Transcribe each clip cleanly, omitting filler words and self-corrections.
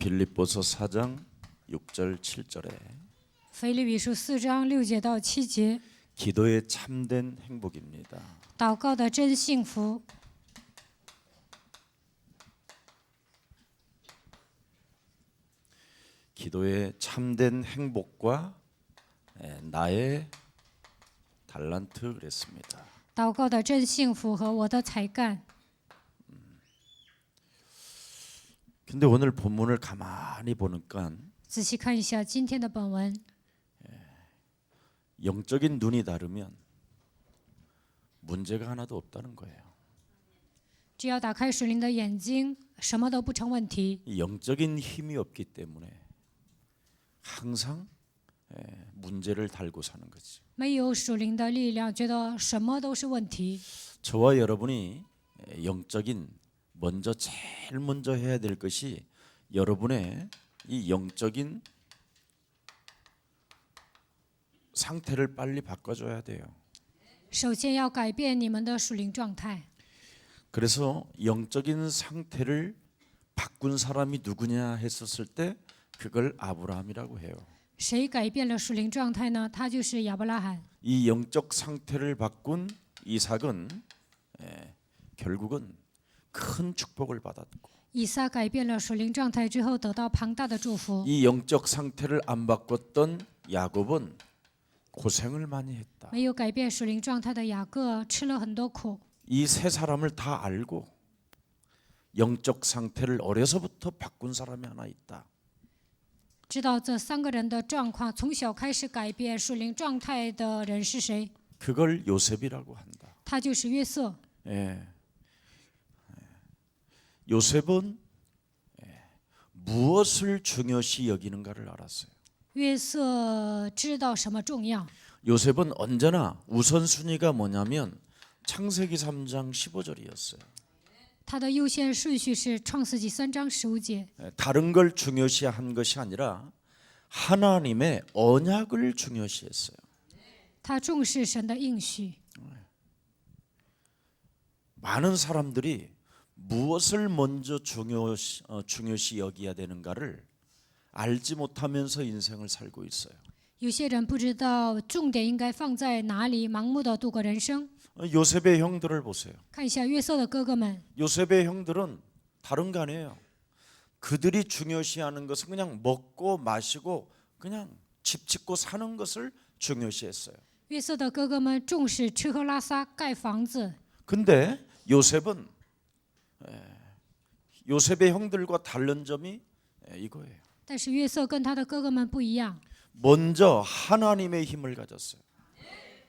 빌립보서 4장 6절 7절에 腓立比书4章6节到7节， 기도의 참된 행복입니다. 祷告的真幸福。 기도의 참된 행복과 나의 달란트 그랬습니다. 祷告的真幸福和我的才干。 근데 오늘 본문을 가만히 보니까 仔细看一下今天的本文， 영적인 눈이 다르면 문제가 하나도 없다는 거예요. 只要打开属灵的眼睛，什么都不成问题。 이 영적인 힘이 없기 때문에 항상 문제를 달고 사는 거지. 没有属灵的力量，觉得什么都是问题。 저와 여러분이 영적인 제일 먼저 해야 될 것이 여러분의 이 영적인 상태를 빨리 바꿔줘야 돼요. 首先要改变你们的属灵状态。 그래서 영적인 상태를 바꾼 사람이 누구냐 했었을 때 그걸 아브라함이라고 해요. 谁改变了属灵状态呢？他就是亚伯拉罕。 이 영적 상태를 바꾼 이삭은 결국은 큰 축복을 받았고 以撒改变了属灵状态之后，得到庞大的祝福。 이 영적 상태를 안 바꿨던 야곱은 고생을 많이 했다. 没有改变属灵状态的雅各吃了很多苦。 이 세 사람을 다 알고 영적 상태를 어려서부터 바꾼 사람이 하나 있다. 知道这三个人的状况，从小开始改变属灵状态的人是谁？ 그걸 요셉이라고 한다. 他就是约瑟。 요셉은 무엇을 중요시 여기는가를 알았어요. 约瑟知道什么重要。 요셉은 언제나 우선순위가 뭐냐면 창세기 3장 15절이었어요. 他的优先顺序是创世纪3章15节。 다른 걸 중요시한 것이 아니라 하나님의 언약을 중요시했어요. 他重视神的应许。 많은 사람들이 무엇을 먼저 중요시 여기야 되는가를 알지 못하면서 인생을 살고 있어요. 有些人不知道重点应该放在哪里，盲目的度过人生。 요셉의 형들을 보세요. 看一下约瑟的哥哥们， 요셉의 형들은 다른 거 아니에요. 그들이 중요시하는 것은 그냥 먹고 마시고 그냥 집 짓고 사는 것을 중요시했어요. 约瑟的哥哥们重视吃喝拉撒、盖房子。 근데 요셉은 요셉의 형들과 다른 점이 이거예요. 但是约瑟跟他的哥哥们不一样， 먼저 하나님의 힘을 가졌어요.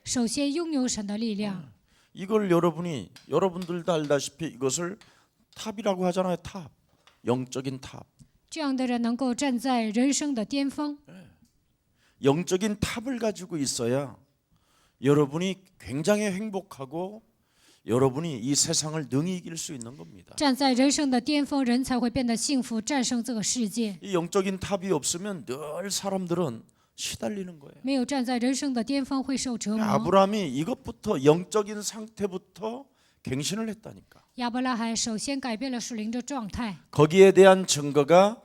首先拥有神的力量。 이걸 여러분들도 알다시피 이것을 탑이라고 하잖아요. 탑. 영적인 탑. 这样的人能够站在人生的巅峰。 영적인 탑을 가지고 있어야 여러분이 굉장히 행복하고 여러분이 이 세상을 능히 이길 수 있는 겁니다. 站在人生的巅峰，人才会变得幸福，战胜这个世界。 이 영적인 탑이 없으면 늘 사람들은 시달리는 거예요. 没有站在人生的巅峰，会受折磨。 아브라함이 이것부터 영적인 상태부터 갱신을 했다니까. 亚伯拉罕首先改变了属灵的状态。 거기에 대한 증거가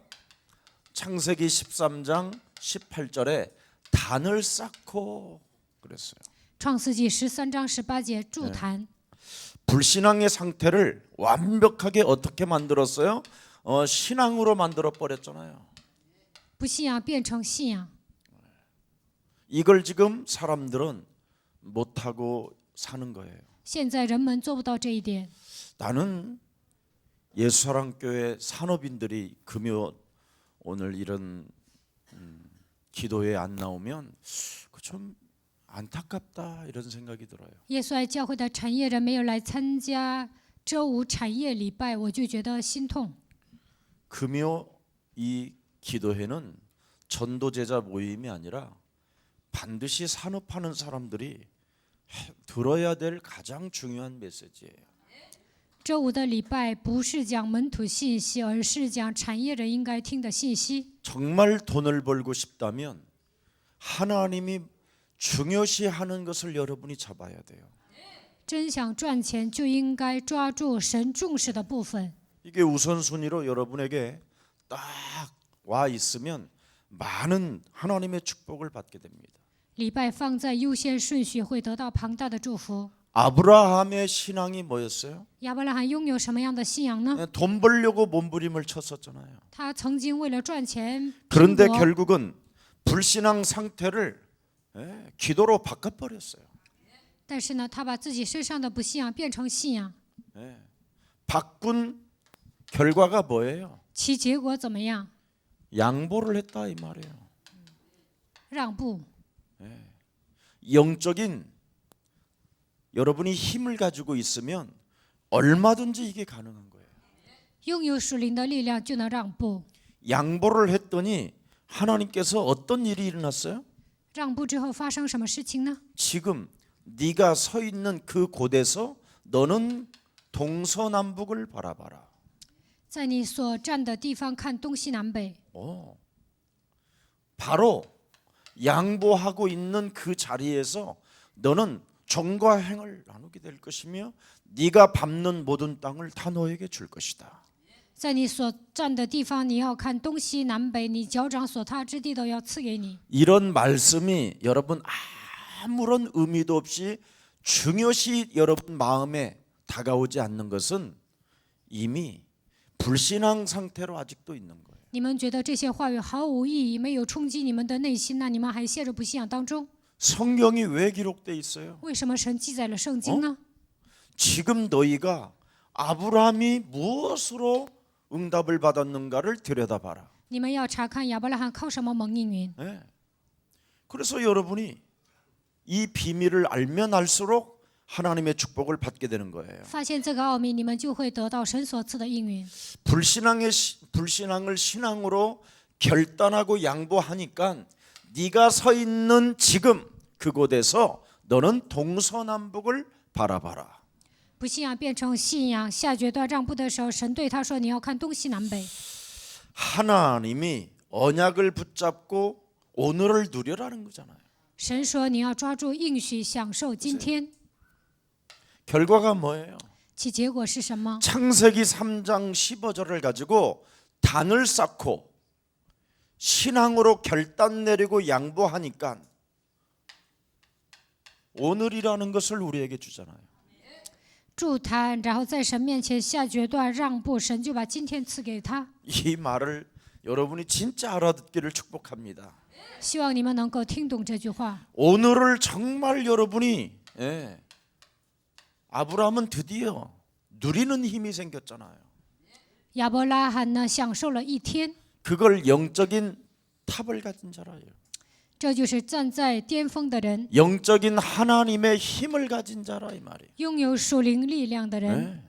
창세기 13장 18절에 단을 쌓고 그랬어요. 创世纪13章18节，筑坛。 불신앙의 상태를 완벽하게 어떻게 만들었어요? 신앙으로 만들어 버렸잖아요. 不信仰变成信仰。 이걸 지금 사람들은 못하고 사는 거예요. 现在人们做不到这一点。 나는 예수사랑교회 산업인들이 금요 오늘 이런 기도에 안 나오면 좀 안타깝다 이런 생각이 들어요. 耶稣爱教会的产业人没有来参加周五产业礼拜，我就觉得心痛。 금요 이 기도회는 전도제자 모임이 아니라 반드시 산업하는 사람들이 들어야 될 가장 중요한 메시지예요. 周五的礼拜不是讲门徒信息，而是讲产业人应该听的信息。 정말 돈을 벌고 싶다면 하나님이 중요시하는 것을 여러분이 잡아야 돼요. 真想赚钱，就应该抓住神重视的部分。 이게 우선순위로 여러분에게 딱 와 있으면 많은 하나님의 축복을 받게 됩니다. 礼拜放在优先顺序，会得到庞大的祝福。 아브라함의 신앙이 뭐였어요? 亚伯拉罕拥有什么样的信仰呢？ 돈 벌려고 몸부림을 쳤었잖아요. 他曾经为了赚钱拼 그런데 搏， 결국은 불신앙 상태를 기도로 바꿔버렸어요. 但是呢，他把自己身上的不信仰变成信仰， 바꾼 결과가 뭐예요? 其结果怎么样？ 양보를 했다 이 말이에요. 让步。 영적인 여러분이 힘을 가지고 있으면 얼마든지 이게 가능한 거예요. 拥有属灵的力量就能让步。 양보를 했더니 하나님께서 어떤 일이 일어났어요? 让步之后发生什么事情呢？ 지금 네가 서 있는 그 곳에서 너는 동서남북을 바라봐라. 在你所站的地方看东西南北， 바로 양보하고 있는 그 자리에서 너는 정과 행을 나누게 될 것이며 네가 밟는 모든 땅을 다 너에게 줄 것이다. 在你所站的地方，你要看东西南北，你脚掌所踏之地都要赐给你。 이런 말씀이 여러분 아무런 의미도 없이 중요시 여러분 마음에 다가오지 않는 것은 이미 불신앙 상태로 아직도 있는 거예요. 你们觉得这些话语毫无意义，没有冲击你们的内心，那你们还陷入不信仰当中。 성경이 왜 기록돼 있어요? 为什么神记载了圣经呢？ 지금 너희가 아브라함이 무엇으로 응답을 받았는가를 들여다봐라. 你们要查看亚伯拉罕靠什么蒙应允。 그래서 여러분이 이 비밀을 알면 알수록 하나님의 축복을 받게 되는 거예요. 发现这个奥秘，你们就会得到神所赐的应允。 불신앙을 신앙으로 결단하고 양보하니까 네가 서 있는 지금 그곳에서 너는 동서남북을 바라봐라. 不信仰变成信仰，下决断让步的时候，神对他说：“你要看东西南北。 하나님이 언약을 붙잡고 오늘을 누려라는 거잖아요. 神说：“你要抓住应许，享受今天。 결과가 뭐예요? 其结果是什么？ 창세기 3장 15절을 가지고 단을 쌓고 신앙으로 결단 내리고 양보하니까 오늘이라는 것을 우리에게 주잖아요. 筑坛，然后在神面前下决断让步，神就把今天赐给他。 이 말을 여러분이 진짜 알아듣기를 축복합니다. 希望你们能够听懂这句话。 오늘을 정말 여러분이 아브라함은 드디어 누리는 힘이 생겼잖아요. 亚伯拉罕呢，享受了一天， 그걸 영적인 탑을 가진 자라요. 这就是站在巅峰的人， 영적인 하나님의 힘을 가진 자라 이 말이에요. 拥有属灵力量的人。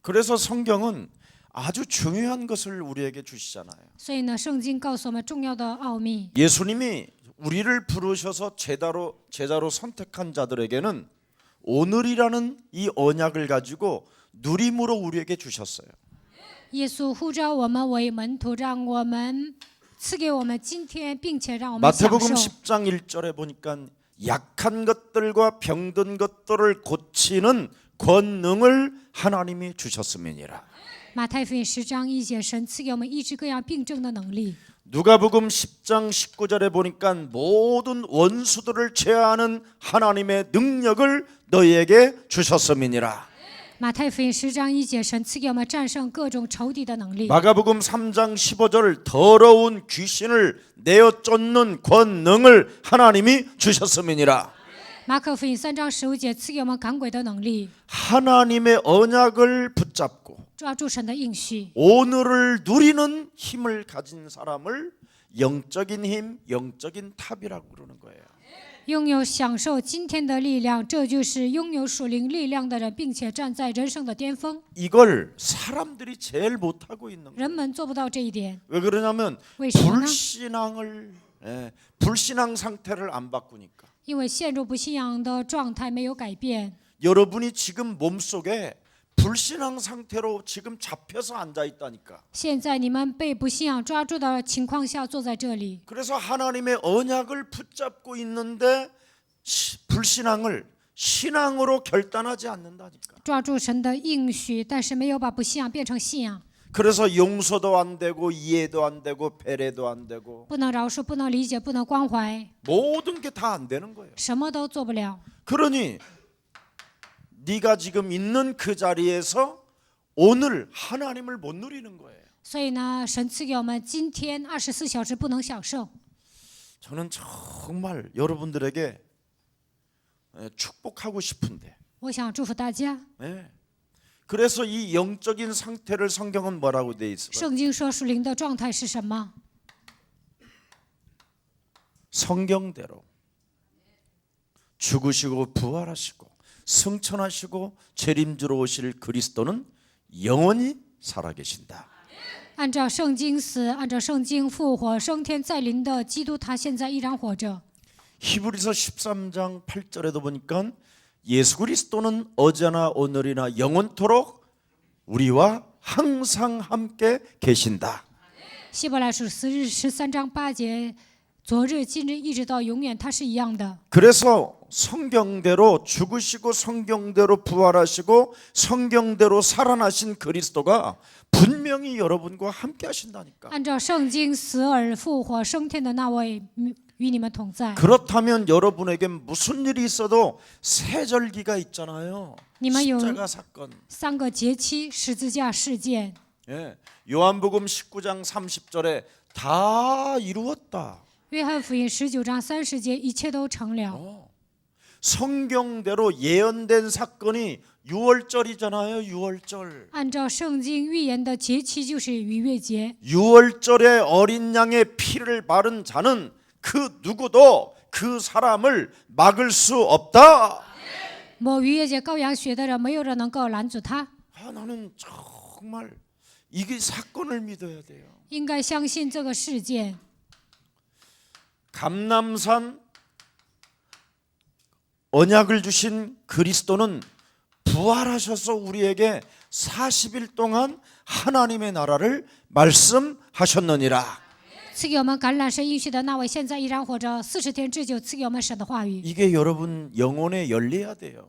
그래서 성경은 아주 중요한 것을 우리에게 주시잖아요. 所以呢，圣经告诉我们重要的奥秘。 예수님이 우리를 부르셔서 제자로 선택한 자들에게는 오늘이라는 이 언약을 가지고 누림으로 우리에게 주셨어요. 耶稣呼召我们为门徒，让我们赐给我们今天，并且让我们享 마태복음 受。 10장 1절에 보니까 약한 것들과 병든 것들을 고치는 권능을 하나님이 주셨음이니라. 马太福音10章1节，神赐给我们医治各样病症的能力。 누가복음 10장 19절에 보니까 모든 원수들을 제하는 하나님의 능력을 너희에게 주셨음이니라. 马太福音10章1节，神赐给我们战胜各种仇敌的能力。 마가복음 3장 15절 더러운 귀신을 내어 쫓는 권능을 하나님이 주셨음이니라. 马可福音3章15节，赐给我们赶鬼的能力， 하나님의 언약을 붙잡고 抓住神的应许， 오늘을 누리는 힘을 가진 사람을 영적인 힘, 영적인 탑이라고 그러는 거예요. 拥有享受今天的力量，这就是拥有属灵力量的人，并且站在人生的巅峰。 이걸 사람들이 제일 못하고 있는 거예요. 人们做不到这一点， 왜 그러냐면 为什么呢？ 불신앙 상태를 안 바꾸니까. 因为陷入不信仰的状态没有改变。 여러분이 지금 몸속에 불신앙 상태로 지금 잡혀서 앉아 있다니까. 现在你们被不信仰抓住的情况下坐在这里， 그래서 하나님의 언약을 붙잡고 있는데 불신앙을 신앙으로 결단하지 않는다니까. 抓住神的应许，但是没有把不信仰变成信仰。 그래서 용서도 안 되고 이해도 안 되고 배려도 안 되고 不能饶恕，不能理解，不能关怀， 모든 게 다 안 되는 거예요. 什么都做不了。 그러니 네가 지금 있는 그 자리에서 오늘 하나님을 못 누리는 거예요. 所以呢，神赐给我们今天24小时不能享受。 저는 정말 여러분들에게 축복하고 싶은데 我想祝福大家。 그래서 이 영적인 상태를 성경은 뭐라고 돼 있어요? 圣经说属灵的状态是什么？ 성경대로 죽으시고 부활하시고 승천하시고 재림주로 오실 그리스도는 영원히 살아계신다. 按照圣经死，按照圣经复活升天再临的基督，他现在依然活着。 히브리서 13장 8절에도 보니까 예수 그리스도는 어제나 오늘이나 영원토록 우리와 항상 함께 계신다. 希伯来书13章8节，昨日、今日一直到永远，它是一样的。 그래서 성경대로 죽으시고 성경대로 부활하시고 성경대로 살아나신 그리스도가 분명히 여러분과 함께 하신다니까. 按照圣经死而复活升天的那位与你们同在。 그렇다면 여러분에게 무슨 일이 있어도 세절기가 있잖아요. 你们有 십자가 사건. 3个节期十字架事件。 예. 요한복음 19장 30절에 다 이루었다. 约翰福音19章30节，一切都成了。 성경대로 예언된 사건이 유월절이잖아요. 유월절. 按照圣经预言的节期就是逾越节。 유월절에 어린 양의 피를 바른 자는 그 누구도 그 사람을 막을 수 없다. 抹逾越节羔羊血的人，没有人能够拦阻他。 나는 정말 이게 사건을 믿어야 돼요. 应该相信这个事件。 감람산 언약을 주신 그리스도는 부활하셔서 우리에게 40일 동안 하나님의 나라를 말씀하셨느니라. 赐给我们橄榄神应许的那位，现在依然活着，40天之久赐给我们神的话语。 이게 여러분 영혼에 열려야 돼요.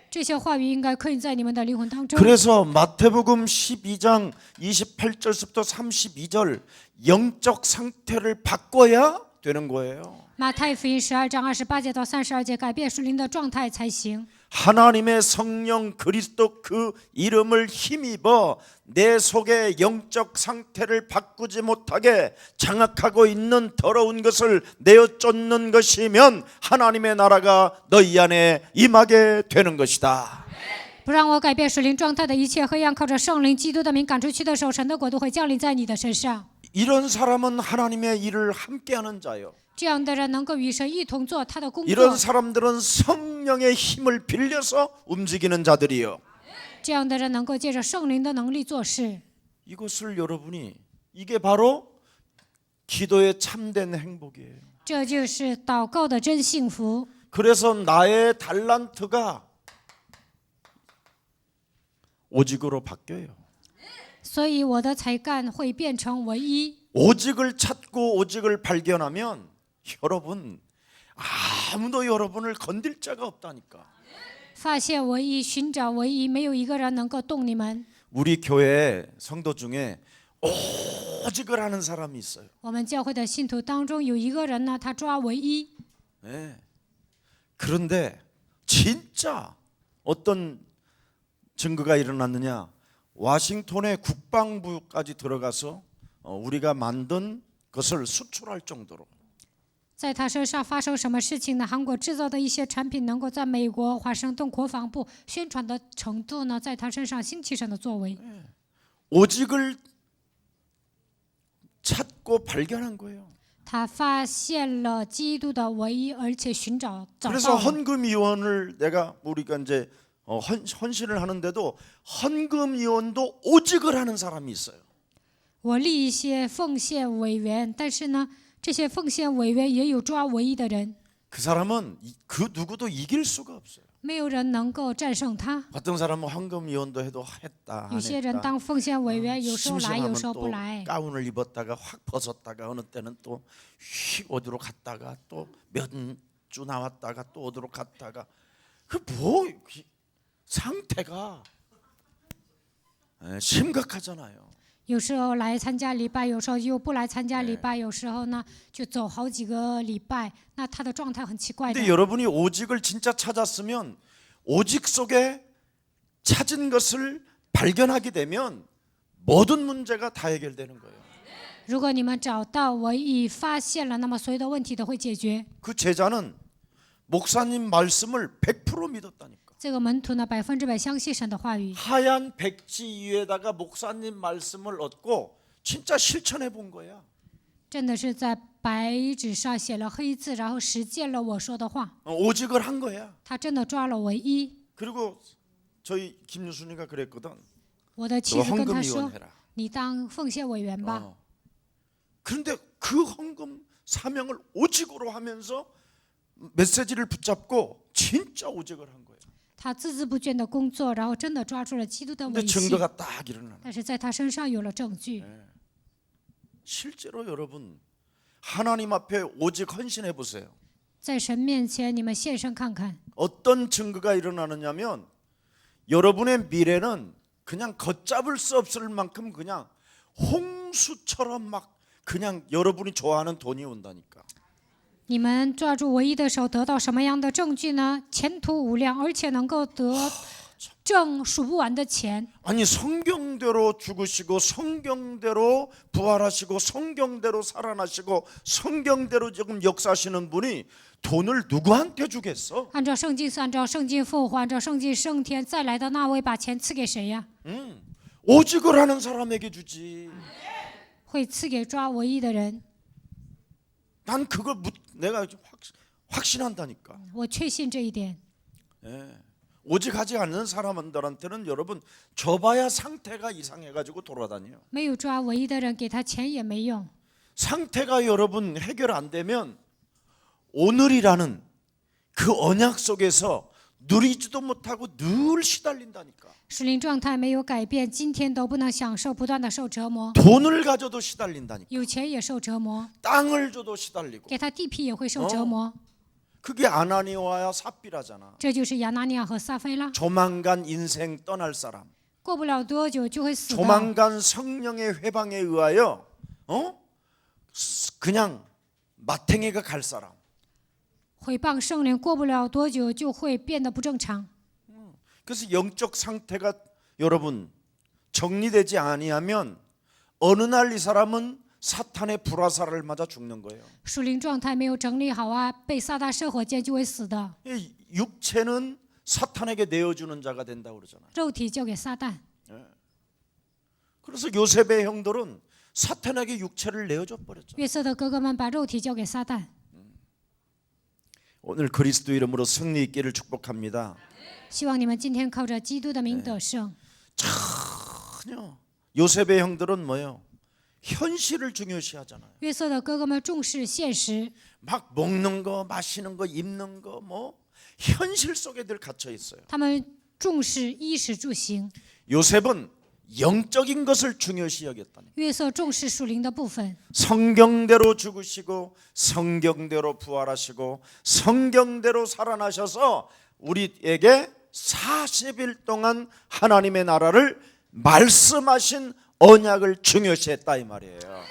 这些话语应该刻印在你们的灵魂当中。 그래서 마태복음 12장 28절부터 32절 영적 상태를 바꿔야 되는 거예요. 马太福音12章28节到32节，改变属灵的状态才行。 하나님의 성령 그리스도 그 이름을 힘입어 내 속의 영적 상태를 바꾸지 못하게 장악하고 있는 더러운 것을 내어 쫓는 것이면 하나님의 나라가 너희 안에 임하게 되는 것이다. 不让我改变属灵状态的一切黑暗，靠着圣灵基督的名赶出去的时候，神的国度会降临在你的身上。 이런 사람은 하나님의 일을 함께하는 자요. 这样的人能够与神一同做他的工 이런 作。 사람들은 성령의 힘을 빌려서 움직이는 자들이요. 这样的人能够借着圣灵的能力做事。 이것을 여러분이 이게 바로 기도의 참된 행복이에요. 这就是祷告的真幸福。 그래서 나의 달란트가 오직으로 바뀌어요. 所以我的才干会变成唯一。 오직을 찾고 오직을 발견하면 여러분 아무도 여러분을 건들 자가 없다니까. 发现唯一，寻找唯一，没有一个人能够动你们。 우리 교회 성도 중에 오직을 하는 사람이 있어요. 我们教会的信徒当中有一个人呢，他抓唯一。 네. 그런데 진짜 어떤 증거가 일어났느냐? 워싱턴의 국방부까지 들어가서 우리가 만든 것을 수출할 정도로. 在他身上发生什么事情呢？韩国制造的一些产品能够在美国华盛顿国防部宣传的程度呢，在他身上兴起神的作为。 오직을 찾고 발견한 거예요. 他发现了基督的唯一，而且寻找找 그래서 到了。 헌금위원을 우리가 이제 헌신을 하는데도 헌금위원도 오직을 하는 사람이 있어요. 我立一些奉献委员，但是呢，这些奉献委员也有抓唯一的人， 그 사람은 그 누구도 이길 수가 없어요. 没有人能够战胜他。 어떤 사람은 헌금위원도 해도 했다 有 안 些人 했다. 当奉献委员，有时候来，有 심심하면 时候不 또 来。 가운을 입었다가 확 벗었다가 어느 때는 또 어디로 갔다가 또 몇 주 나왔다가 또 어디로 갔다가 그 상태가 심각하잖아요. 有时候来参加礼拜，有时候又不来参加礼拜，有时候呢就走好几个礼拜，那他的状态很奇怪的。 근데 여러분이 오직을 진짜 찾았으면 오직 속에 찾은 것을 발견하게 되면 모든 문제가 다 해결되는 거예요. 如果你们找到唯一发现了，那么所有的问题都会解决。 그 제자는 목사님 말씀을 100% 믿었다니까. 这个门徒呢，100%相信神的话语， 하얀 백지 위에다가 목사님 말씀을 얻고 진짜 실천해 본 거야. 真的是在白纸上写了黑字，然后实践了我说的话。 오직을 한 거야. 他真的抓了唯一。 그리고 저희 김유순이가 그랬거든. 我的妻 너 子跟 헌금 他说 위원해라. ：“你当奉献委员吧。 그런데 그 헌금 사명을 오직으로 하면서 메시지를 붙잡고 진짜 오직을 한 거예요. 他孜孜不倦的工作，然后真的抓住了基督的 근데 尾气。 증거가 딱 일어나는. 但是在他身上有了证据。 실제로 여러분 하나님 앞에 오직 헌신해 보세요. 在神面前，你们现身看看， 어떤 증거가 일어나느냐면 여러분의 미래는 그냥 걷잡을 수 없을 만큼 그냥 홍수처럼 막 그냥 여러분이 좋아하는 돈이 온다니까. 你们抓住唯一的手，得到什么样的证据呢？前途无量，而且能够挣数不完的钱。 아니 성경대로 죽으시고 성경대로 부활하시고 성경대로 살아나시고 성경대로 지금 역사하시는 분이 돈을 누구한테 주겠어? 按照圣经死，按照圣经复活，按照圣经升天，再来的那位把钱赐给谁呀？ 오직을 하는 사람에게 주지. 会赐给抓唯一的人。 난 그걸 내가 확신한다니까. 我确信这一点。 오직 하지 않는 사람들한테는 여러분 줘봐야 상태가 이상해가지고 돌아다녀. 没有抓唯一的人，给他钱也没用。 상태가 여러분 해결 안 되면 오늘이라는 그 언약 속에서 누리지도 못하고 늘 시달린다니까. 属灵状态没有改变，今天都不能享受，不断的受折磨。 돈을 가져도 시달린다니까. 有钱也受折磨， 땅을 줘도 시달리고. 给他地皮也会受折磨。 그게 아나니아와 삽비라잖아. 这就是亚拿尼亚和撒菲拉。 조만간 인생 떠날 사람. 过不了多久就会死的。 조만간 성령의 회방에 의하여 그냥 마탱이가 갈 사람. 毁谤圣灵，过不了多久就会变得不正常。 그래서 영적 상태가 여러분 정리되지 아니하면 어느 날 이 사람은 사탄의 불화살을 맞아 죽는 거예요. 属灵状态没有整理好啊，被撒旦射火箭就会死的。 이 육체는 사탄에게 내어주는 자가 된다고 그러잖아요. 肉体交给撒旦。 그래서 요셉의 형들은 사탄에게 육체를 내어줘 버렸죠. 约瑟的哥哥们把肉体交给撒旦。 오늘 그리스도 이름으로 승리 있기를 축복합니다. 希望你们今天靠着基督的名得胜。 전혀 요셉의 형들은 뭐예요? 현실을 중요시하잖아요. 约瑟的哥哥们重视现实， 막 먹는 거, 마시는 거, 입는 거, 뭐 현실 속에 늘 갇혀 있어요. 他们重视衣食住行。 요셉은 영적인 것을 중요시 여겼다니. 约瑟重视属灵的部分， 성경대로 죽으시고 성경대로 부활하시고 성경대로 살아나셔서 우리에게 40일 동안 하나님의 나라를 말씀하신 언약을 중요시했다 이 말이에요.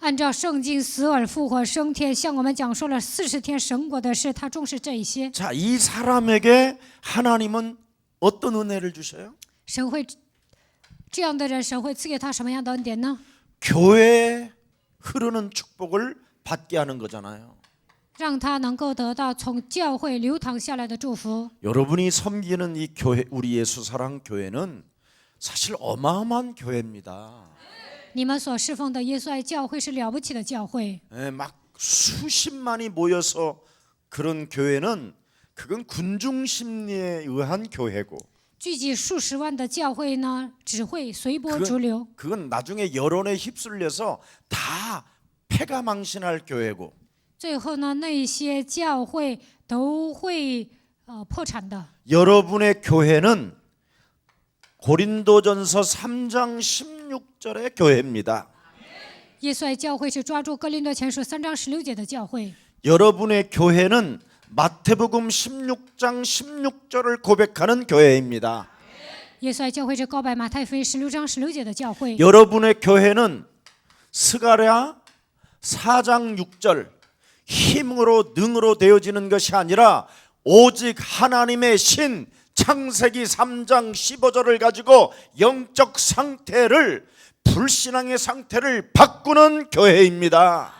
按照圣经死而复活升天，向我们讲述了40天神国的事，他重视这一些。 자, 이 사람에게 하나님은 어떤 은혜를 주셔요? 神会这样的人，神会赐给他什么样的恩典呢？ 교회에 흐르는 축복을 받게 하는 거잖아요. 让他能够得到从教会流淌下来的祝福。 여러분이 섬기는 이 교회, 우리 예수 사랑 교회는 사실 어마어마한 교회입니다. 你们所侍奉的耶稣爱教会是了不起的教会， 막 수십만이 모여서 그런 교회는 그건 군중 심리에 의한 교회고 聚集数十万的教会呢，只会随波逐流。 그건 나중에 여론에 휩쓸려서 다 패가망신할 교회고 最后呢，那些教会都会破产的。 여러분의 교회는 고린도전서 3장 16절의 교회입니다. 耶稣爱教会是抓住哥林多前书3章16节的教会。 여러분의 교회는 마태복음 16장 16절을 고백하는 교회입니다. 耶稣爱教会是告白马太福音16章16节的教会。 여러분의 교회는 스가랴 4장 6절 힘으로 능으로 되어지는 것이 아니라 오직 하나님의 신 창세기 3장 15절을 가지고 영적 상태를 불신앙의 상태를 바꾸는 교회입니다.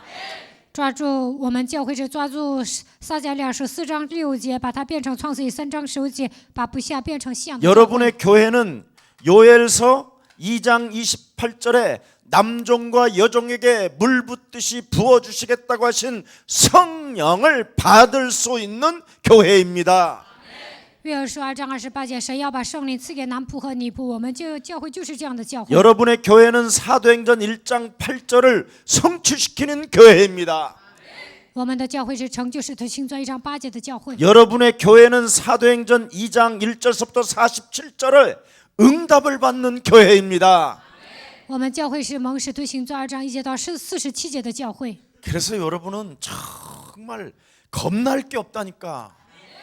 抓住我们教会是抓住撒迦利亚书4章6节，把它变成创世记3章15节，把不孝变成信仰的教会。 여러분의 교회는 요엘서 2장 28절에 남종과 여종에게 물 붓듯이 부어주시겠다고 하신 성령을 받을 수 있는 교회입니다. 约珥书2章28节，神要把圣灵赐给男仆和女仆，我们教会就是这样的教会。 여러분의 교회는 사도행전 1장 8절을 성취시키는 교회입니다. 我们的教会是成就使徒行传1章8节的教会。 여러분의 교회는 사도행전 2장 1절서부터 47절을 응답을 받는 교회입니다. 我们教会是蒙使徒行传2章1节到47节的教会。 그래서 여러분은 정말 겁날 게 없다니까.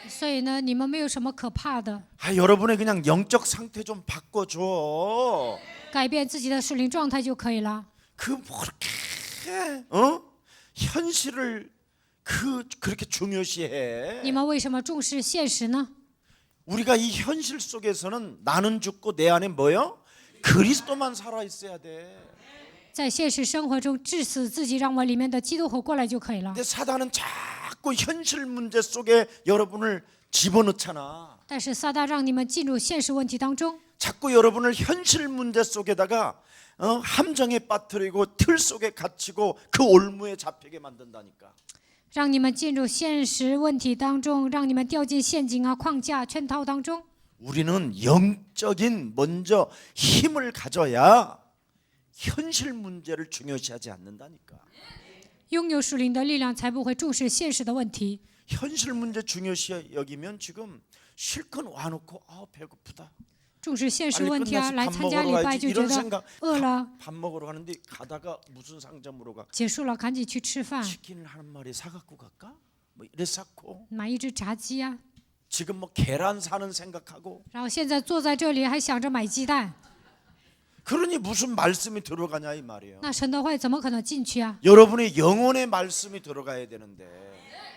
所以呢，你们没有什么可怕的， 여러분의 그냥 영적 상태 좀 바꿔줘. 改变自己的属灵状态就可以了。 뭐 그렇게 현실을 그렇게 중요시해. 你们为什么重视现实呢？ 우리가 이 현실 속에서는 나는 죽고 내 안에 뭐요? 그리스도만 살아 있어야 돼. 在现实生活中致死自己，让我里面的基督活过来就可以了。 근데 사단은 자꾸 현실 문제 속에 여러분을 집어넣잖아. 但是撒旦让你们进入现实问题当中， 자꾸 여러분을 현실 문제 속에다가 함정에 빠뜨리고 틀 속에 갇히고 그 올무에 잡히게 만든다니까. 让你们进入现实问题当中，让你们掉进陷阱啊、框架、圈套当中。 우리는 영적인 먼저 힘을 가져야 현실 문제를 중요시하지 않는다니까. 拥有属灵的力量，才不会重视现实的问题。 현실 문제 중요시 여기면 지금 실컷 와놓고 배고프다. 重视现实 빨리 问题啊， 끝내서 来 밥 参加 먹으러 礼拜 가야지 就觉 이런 得 생각. 饿了， 밥 먹으러 가는데 가다가 무슨 상점으로 가? 结束了赶紧去吃饭， 치킨을 한 마리 사갖고 갈까? 뭐 이래 쌓고 买一只炸鸡啊。 지금 뭐 계란 사는 생각하고 然后现在坐在这里还想着买鸡蛋， 그러니 무슨 말씀이 들어가냐 이 말이에요. 那神的话语怎么可能进去啊？ 여러분의 영혼의 말씀이 들어가야 되는데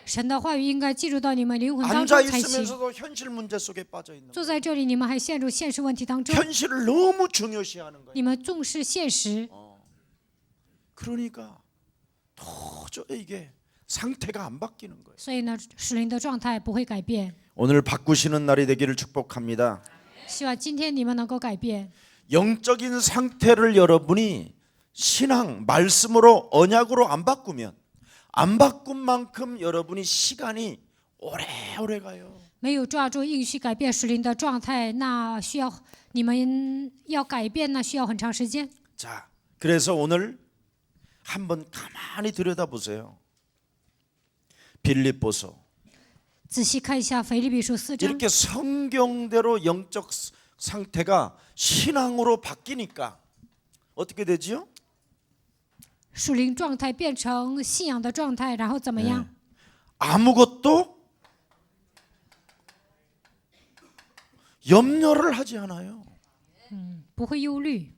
神的话语应该进入到你们灵魂当 앉아 中才行。 있으면서도 현실 문제 속에 빠져 있는 坐 거예요. 在这里，你们还陷入现实问题当中， 현실을 너무 중요시하는 거예요. 你们重视现实， 그러니까 도저히 이게 상태가 안 바뀌는 거예요. 所以呢，属灵的状态不会改变。 오늘 바꾸시는 날이 되기를 축복합니다. 希望今天你们能够改变。 영적인 상태를 여러분이 신앙, 말씀으로 언약으로 안 바꾸면 안 바꾼 만큼 여러분이 시간이 오래오래 가요. 没有抓住应许改变属灵的状态，那需要你们要改变呢，需要很长时间。 자, 그래서 오늘 한번 가만히 들여다보세요. 빌립보서 仔细看一下腓立比书4章， 이렇게 성경대로 영적 상태가 신앙으로 바뀌니까 어떻게 되지요? 属灵状态变成信仰的状态，然后怎么样？ 아무것도 염려를 하지 않아요. 不会忧虑，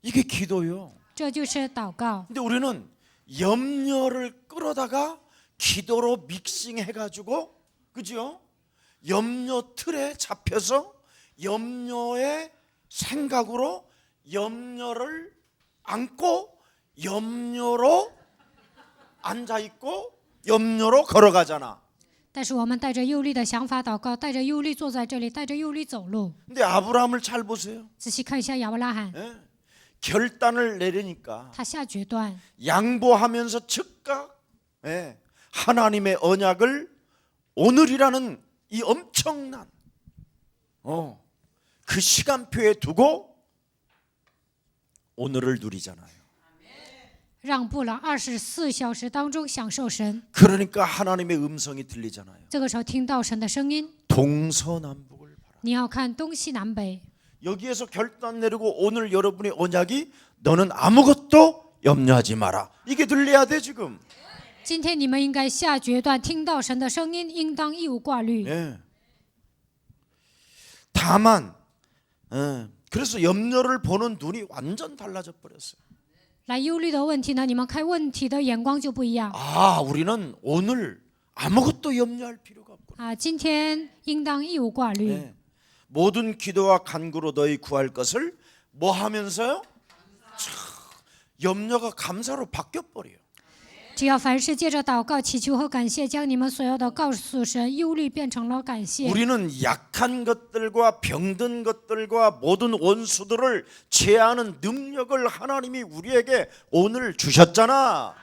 이게 기도요. 这就是祷告。 근데 우리는 염려를 끌어다가 기도로 믹싱해가지고, 그죠? 염려 틀에 잡혀서 염려의 생각으로 염려를 안고 염려로 앉아 있고 염려로 걸어가잖아. 但是我们带着忧虑的想法祷告，带着忧虑坐在这里，带着忧虑走路。 근데 아브라함을 잘 보세요. 仔细看一下亚伯拉罕， 예? 결단을 내리니까 他下决断， 양보하면서 즉각 하나님의 언약을 오늘이라는 이 엄청난 그 시간표에 두고 오늘을 누리잖아요. 让步了24小时当中享受神。 그러니까 하나님의 음성이 들리잖아요. 这个时候听到神的声音， 동서남북을 바라. 你要看东西南北。 여기에서 결단 내리고 오늘 여러분의 언약이 너는 아무것도 염려하지 마라. 이게 들려야 돼 지금. 今天你们应该下决断，听到神的声音，应当一无挂虑。 예. 다만 그래서 염려를 보는 눈이 완전 달라져 버렸어요. 来忧虑的问题呢，你们看问题的眼光就不一样 아, 우리는 오늘 아무것도 염려할 필요가 없구나. 啊。今天应当一无挂虑， 네. 모든 기도와 간구로 너희 구할 것을 뭐 하면서요? 참, 염려가 감사로 바뀌어 버려요. 只要凡事借着祷告、祈求和感谢，将你们所要的告诉神，忧虑变成了感谢。 우리는 약한 것들과 병든 것들과 모든 원수들을 제하는 능력을 하나님이 우리에게 오늘 주셨잖아.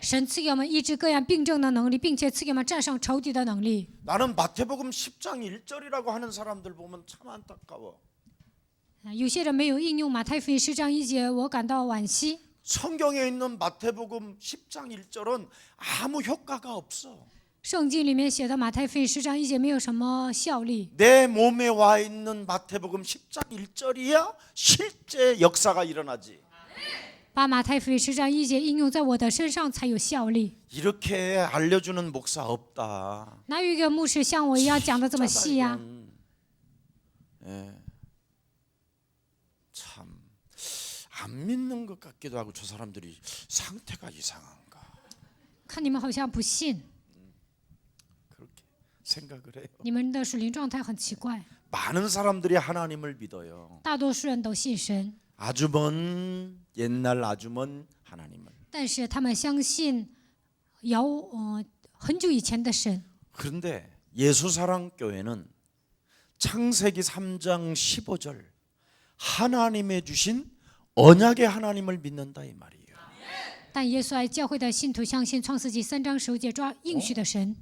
神赐给我们医治各样病症的能力，并且赐给我们战胜仇敌的能力。 나는 마태복음 10장 1절이라고 하는 사람들 보면 참 안타까워. 有些人没有应用马太福音10章1节，我感到惋惜。 성경에 있는 마태복음 10장 1절은 아무 효과가 없어. 圣经里面写的马太福音10章1节没有什么效力。 내 몸에 와 있는 마태복음 10장 1절이야 실제 역사가 일어나지. 把马太福音10章1节应用在我的身上才有效力。 이렇게 알려주는 목사 없다. 哪有一个牧师像我一样讲的这么细呀、 예. 참 안 믿는 것 같기도 하고 저 사람들이 상태가 이상한가 看你们好像不信， 그렇게 생각을 해요. 你们的属灵状态很奇怪。 많은 사람들이 하나님을 믿어요. 大多数人都信神， 아주 먼 옛날 아주 먼 하나님을. 但是他们相信很久以前的神。 그런데 예수사랑교회는 창세기 3장 15절 하나님의 주신 언약의 하나님을 믿는다 이 말이에요. 但耶稣爱教会的信徒相信创世纪3章9节抓应许的神。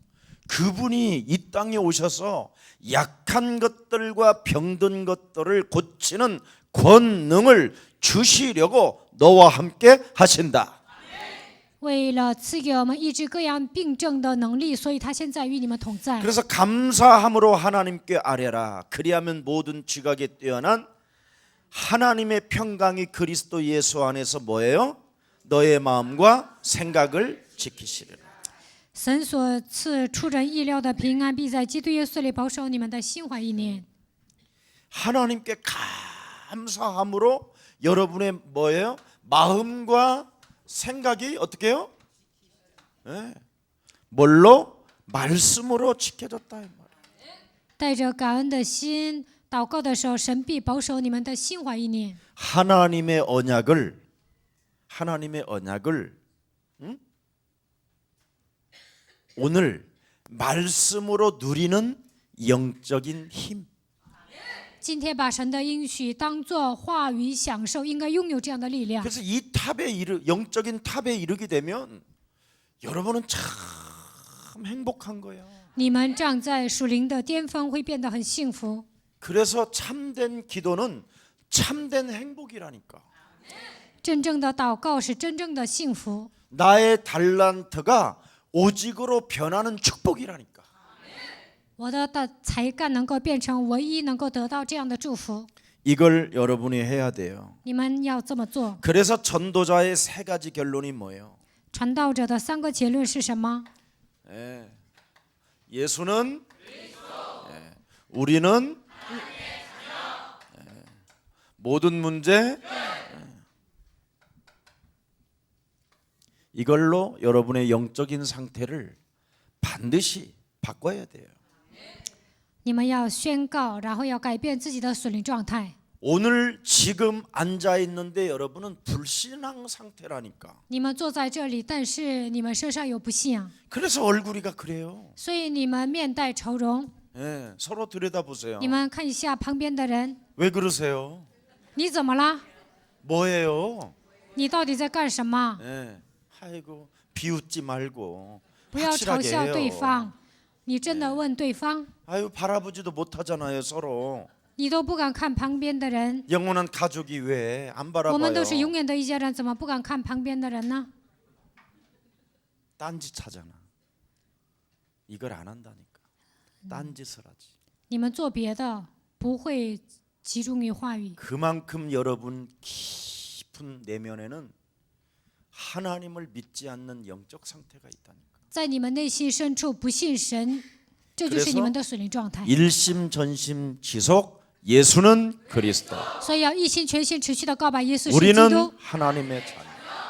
그분이 이 땅에 오셔서 약한 것들과 병든 것들을 고치는 권능을 주시려고 너와 함께 하신다. 为了赐给我们医治各样病症的能力，所以他现在与你们同在。 그래서 감사함으로 하나님께 아뢰라. 그리하면 모든 지각에 뛰어난 하나님의 평강이 그리스도 예수 안에서 뭐예요? 너의 마음과 생각을 지키시리라. 神所赐出人意料的平安，必在基督耶稣里保守你们的心怀意念。 하나님께 감사함으로 여러분의 뭐예요? 마음과 생각이 어떻게 해요? 네. 뭘로? 말씀으로 지켜졌다 이 말이에요. 带着感恩的心祷告的时候，神必保守你们的心怀意念。 하나님의 언약을 오늘 말씀으로 누리는 영적인 힘. 今天把神的应许当作话语享受，应该拥有这样的力量。 그래서 이 영적인 탑에 이르게 되면 여러분은 참 행복한 거야. 你们站在属灵的巅峰，会变得很幸福。 그래서 참된 기도는 참된 행복이라니까. 真正的祷告是真正的幸福。 나의 달란트가 오직으로 변하는 축복이라니까. 我的才干能够变成唯一能够得到这样的祝福， 이걸 여러분이 해야 돼요. 你们要这么做。 그래서 전도자의 세 가지 결론이 뭐예요? 传道者的3个结论是什么？ 예수는 우리는 모든 문제 이걸로 여러분의 영적인 상태를 반드시 바꿔야 돼요. 你们要宣告，然后要改变自己的属灵状态。 오늘 지금 앉아 있는데 여러분은 불신앙 상태라니까. 你们坐在这里，但是你们身上有不信仰， 그래서 얼굴이가 그래요. 所以你们面带愁容。 서로 들여다보세요. 你们看一下旁边的人， 왜 그러세요? 你怎么了？ 뭐예요? 你到底在干什么？ 아이고 비웃지 말고 不要嘲 확실하게 笑对 해요. 方。你真的问对方， 아유 바라보지도 못하잖아요 서로. 你都不敢看旁边的人。 영원한 가족이 왜 안 我们 바라봐요? 都是永远的一家人，怎么不敢看旁边的人呢？ 딴짓 하잖아. 이걸 안 한다니까. 딴짓을 하지. 你们做别的不会集中于话语， 그만큼 여러분 깊은 내면에는 하나님을 믿지 않는 영적 상태가 있다니까. 在你们内心深处不信神，这就是你们的属灵状态。 일심전심지속 예수는 그리스도. 所以要一心全心持续的告白耶稣是基 우리는 督， 하나님의 자녀.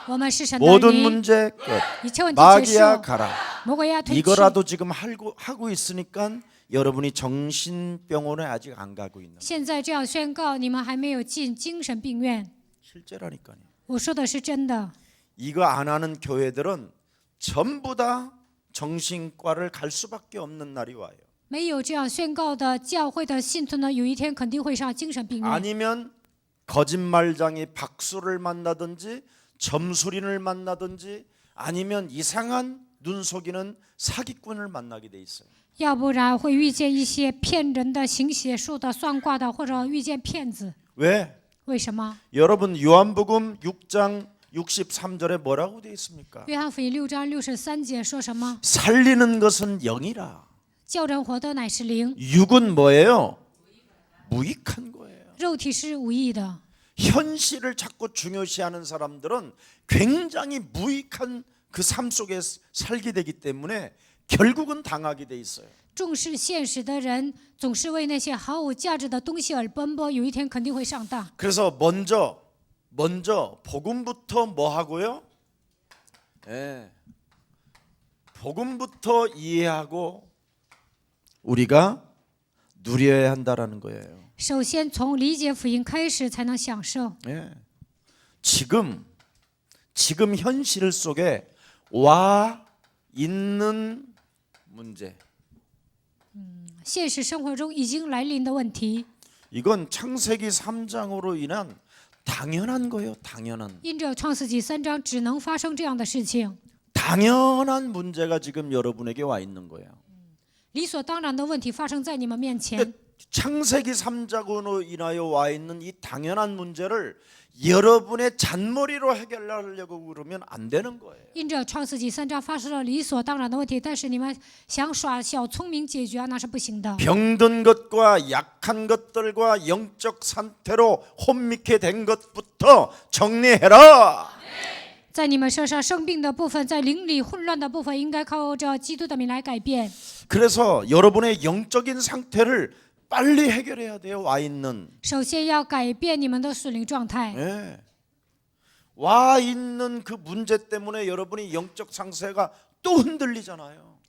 我们是神的 모든 儿女， 문제 끝. 一切问题结束， 마귀야 가라. 魔鬼要退去。 이거라도 지금 하고 있으니까 여러분이 정신병원에 아직 안 가고 있는. 现在这样宣告，你们还没有进精神病院。 실제라니까요. 我说的是真的。 이거 안 하는 교회들은 전부 다 정신과를 갈 수밖에 없는 날이 와요. 没有这样宣告的教会的信徒呢，有一天肯定会上精神病院， 아니면 거짓말장이 박수를 만나든지 점술인을 만나든지 아니면 이상한 눈 속이는 사기꾼을 만나게 돼 있어요. 要不然会遇见一些骗人的、行邪术的、算卦的，或者遇见骗子。 왜? 为什么？ 여러분 요한복음 6장 63절에 뭐라고 되어 있습니까? 约翰福音6章63节说什么？ 살리는 것은 영이라. 叫人活的乃是灵， 육은 뭐예요? 무익한 거예요. 肉体是无益的。 현실을 자꾸 중요시하는 사람들은 굉장히 무익한 그 삶 속에 살게 되기 때문에 결국은 당하게 돼 있어요. 重视现实的人，总是为那些毫无价值的东西而奔波，有一天肯定会上当。 그래서 먼저 복음부터 뭐 하고요? 예. 복음부터 이해하고 우리가 누려야 한다라는 거예요. 首先从理解福音开始，才能享受。 예. 지금 현실 속에 와 있는 문제. 现实生活中已经来临的问题， 이건 창세기 3장으로 인한 당연한 거예요. 당연한. 因着创世纪3章只能发生这样的事情， 당연한 문제가 지금 여러분에게 와 있는 거예요. 理所当然的问题发生在你们面前。 창세기 3장으로 인하여 와 있는 이 당연한 문제를 여러분의 잔머리로 해결하려고 그러면 안 되는 거예요. 因着创世纪3章发生了理所当然的问题，但是你们想耍小聪明解决，那是不行的。 병든 것과 약한 것들과 영적 상태로 혼미케 된 것부터 정리해라. 在你们身上生病的部分，在灵里混乱的部分，应该靠着基督的名来改变。 그래서 여러분의 영적인 상태를 빨리 해결해야 돼요. 와 있는. 首先要改变你们的属灵状态。 예. 와 있는 그 문제 때문에 여러분이 영적 상태가 또 흔들리잖아요.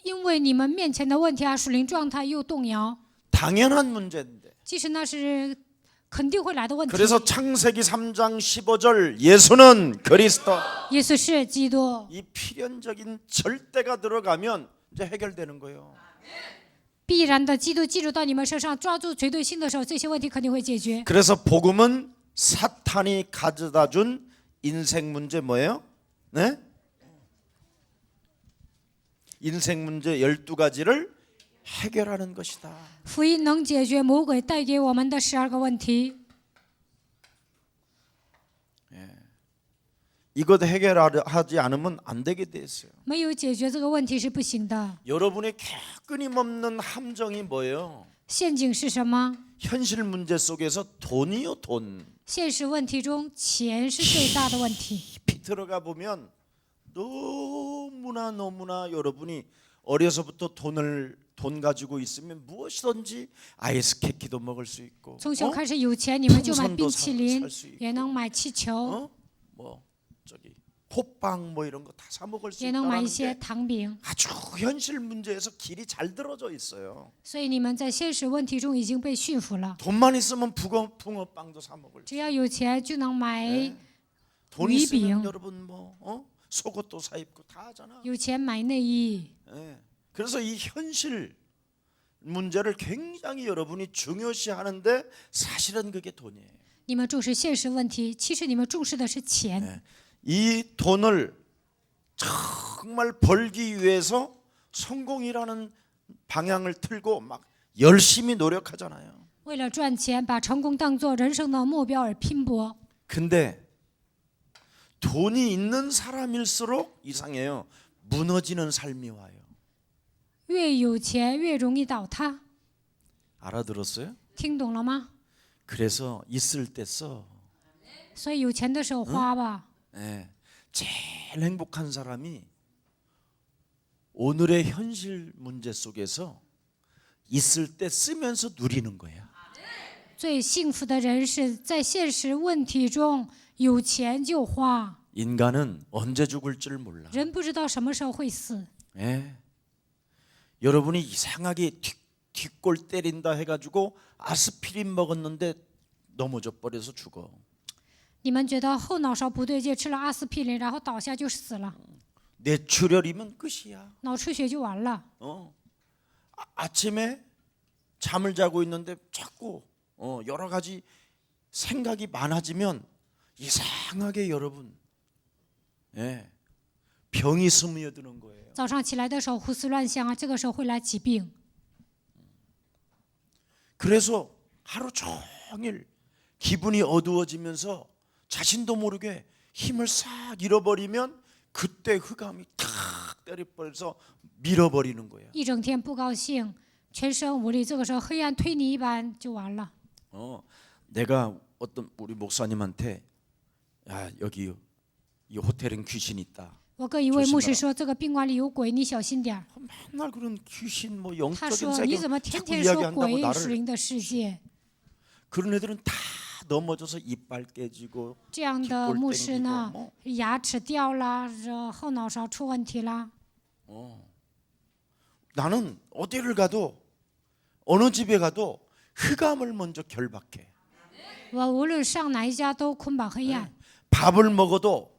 因为你们面前的问题啊，属灵状态又动摇， 당연한 문제인데. 其实那是肯定会来的问题。 그래서 창세기 3장 15절 예수는 그리스도. 耶稣是基督， 이 필연적인 절대가 들어가면 이제 해결되는 거예요. 必然的基督记入到你们身上，抓住绝对性的时候，这些问题肯定会解决。 그래서 복음은 사탄이 가져다준 인생 문제 뭐예요? 네? 인생 문제 12가지를 해결하는 것이다. 福音能解决魔鬼带给我们的12个问题。 이것 해결하지 않으면 안 되게 돼 있어요. 没有解决这个问题是不行的。 여러분의 끊임없는 함정이 뭐예요? 陷阱是什么？ 현실 문제 속에서 돈이요, 돈. 现实问题中，钱是最大的问题。 깊이 들어가 보면 너무나 여러분이 어려서부터 돈 가지고 있으면 무엇이든지 아이스케이크도 먹을 수 있고 从小开始有钱，你们就买 풍선도 冰淇淋 살 수 ， 也能买气球， 뭐 저기 호빵 뭐 이런 거 다 사 먹을 수 也能买一 있다는 些 게 糖饼。 아주 현실 문제에서 길이 잘 들어져 있어요. 所以你们在现实问题中已经被驯服了。 돈만 있으면 붕어빵도 사 먹을 수 只要有钱就能买， 돈 있으면 위빙. 여러분 뭐 속옷도 사 입고 다 하잖아. 有钱买内衣。 예. 그래서 이 현실 문제를 굉장히 여러분이 중요시하는데 사실은 그게 돈이에요. 你们重视现实问题，其实你们重视的是钱。 이 돈을 정말 벌기 위해서 성공이라는 방향을 틀고 막 열심히 노력하잖아요. 为了赚钱，把成功当作人生的目标而拼搏。 근데 돈이 있는 사람일수록 이상해요. 무너지는 삶이 와요. 越有钱越容易倒塌， 알아들었어요? 听懂了吗？ 그래서 있을 때 써. 所以有钱的时候花吧。 예. 제일 행복한 사람이 오늘의 현실 문제 속에서 있을 때 쓰면서 누리는 거야. 最幸福的人是在现实问题中有钱就花， 인간은 언제 죽을지를 몰라. 人不知道什么时候会死。 예. 여러분이 이상하게 뒷골 때린다 해가지고 아스피린 먹었는데 넘어져 버려서 죽어. 你们觉得后脑勺不对劲，吃了阿司匹林，然后倒下就死了， 뇌출혈이면 끝이야. 脑出血就完了。 아침에 잠을 자고 있는데 자꾸 여러 가지 생각이 많아지면 이상하게 여러분, 예, 병이 스며드는 거예요. 早上起来的时候胡思乱想啊，这个时候会来疾病。 그래서 하루 종일 기분이 어두워지면서 자신도 모르게 힘을 싹 잃어버리면 그때 흑암이 탁 때려버려서 밀어버리는 거야. 一整天不高兴，全身无力，这个时候黑暗推你一般就完了。 내가 어떤 우리 목사님한테 야 여기 이 호텔엔 귀신 있다. 我跟一位牧师说，这个宾馆里有鬼，你小心点儿。 맨날 그런 귀신 뭐 他 영적인 说：“ 세계 你怎么天 자꾸 天说 이야기한다고 鬼属 나를. 灵的世界？ 그런 애들은 다 넘어져서 이빨 깨지고 这样的 뒷골 牧师 땡기고 呢， 뭐. 牙齿掉啦，这后脑勺出问题啦。 나는 어디를 가도 어느 집에 가도 흑암을 먼저 결박해. 我无论上哪一家都捆绑黑暗。 밥을 먹어도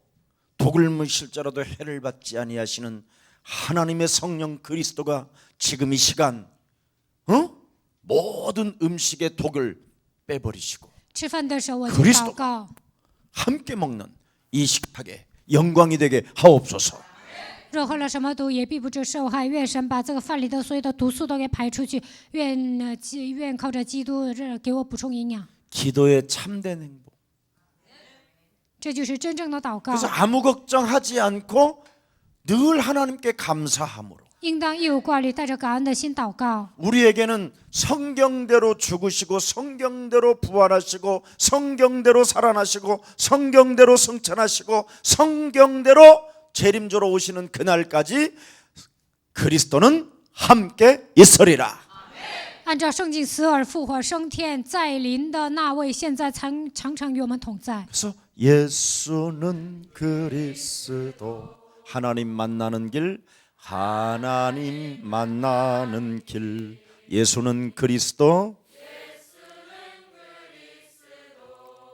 독을 무실자라도 해를 받지 아니하시는 하나님의 성령 그리스도가 지금 이 시간 모든 음식의 독을 빼버리시고 吃饭的时候我就 그리스도 祷告， 함께 먹는 이 식탁에 영광이 되게 하옵소서. 若喝了什么毒也必不致受害。愿神把这个饭里的所有的毒素都给排出去。愿靠着基督给我补充营养。 기도의 참된 행복. 这就是真正的祷告。 그래서 아무 걱정하지 않고 늘 하나님께 감사함으로 应当一无挂虑，带着感恩的心祷告。 우리에게는 성경대로 죽으시고 성경대로 부활하시고 성경대로 살아나시고 성경대로 승천하시고 성경대로 재림조로 오시는 그날까지 그리스도는 함께 있으리라. 按照圣经死而复活升天再临的那位，现在常常与我们同在。 그래서 예수는 그리스도 하나님 만나는 길 하나님 만나는 길 예수는 그리스도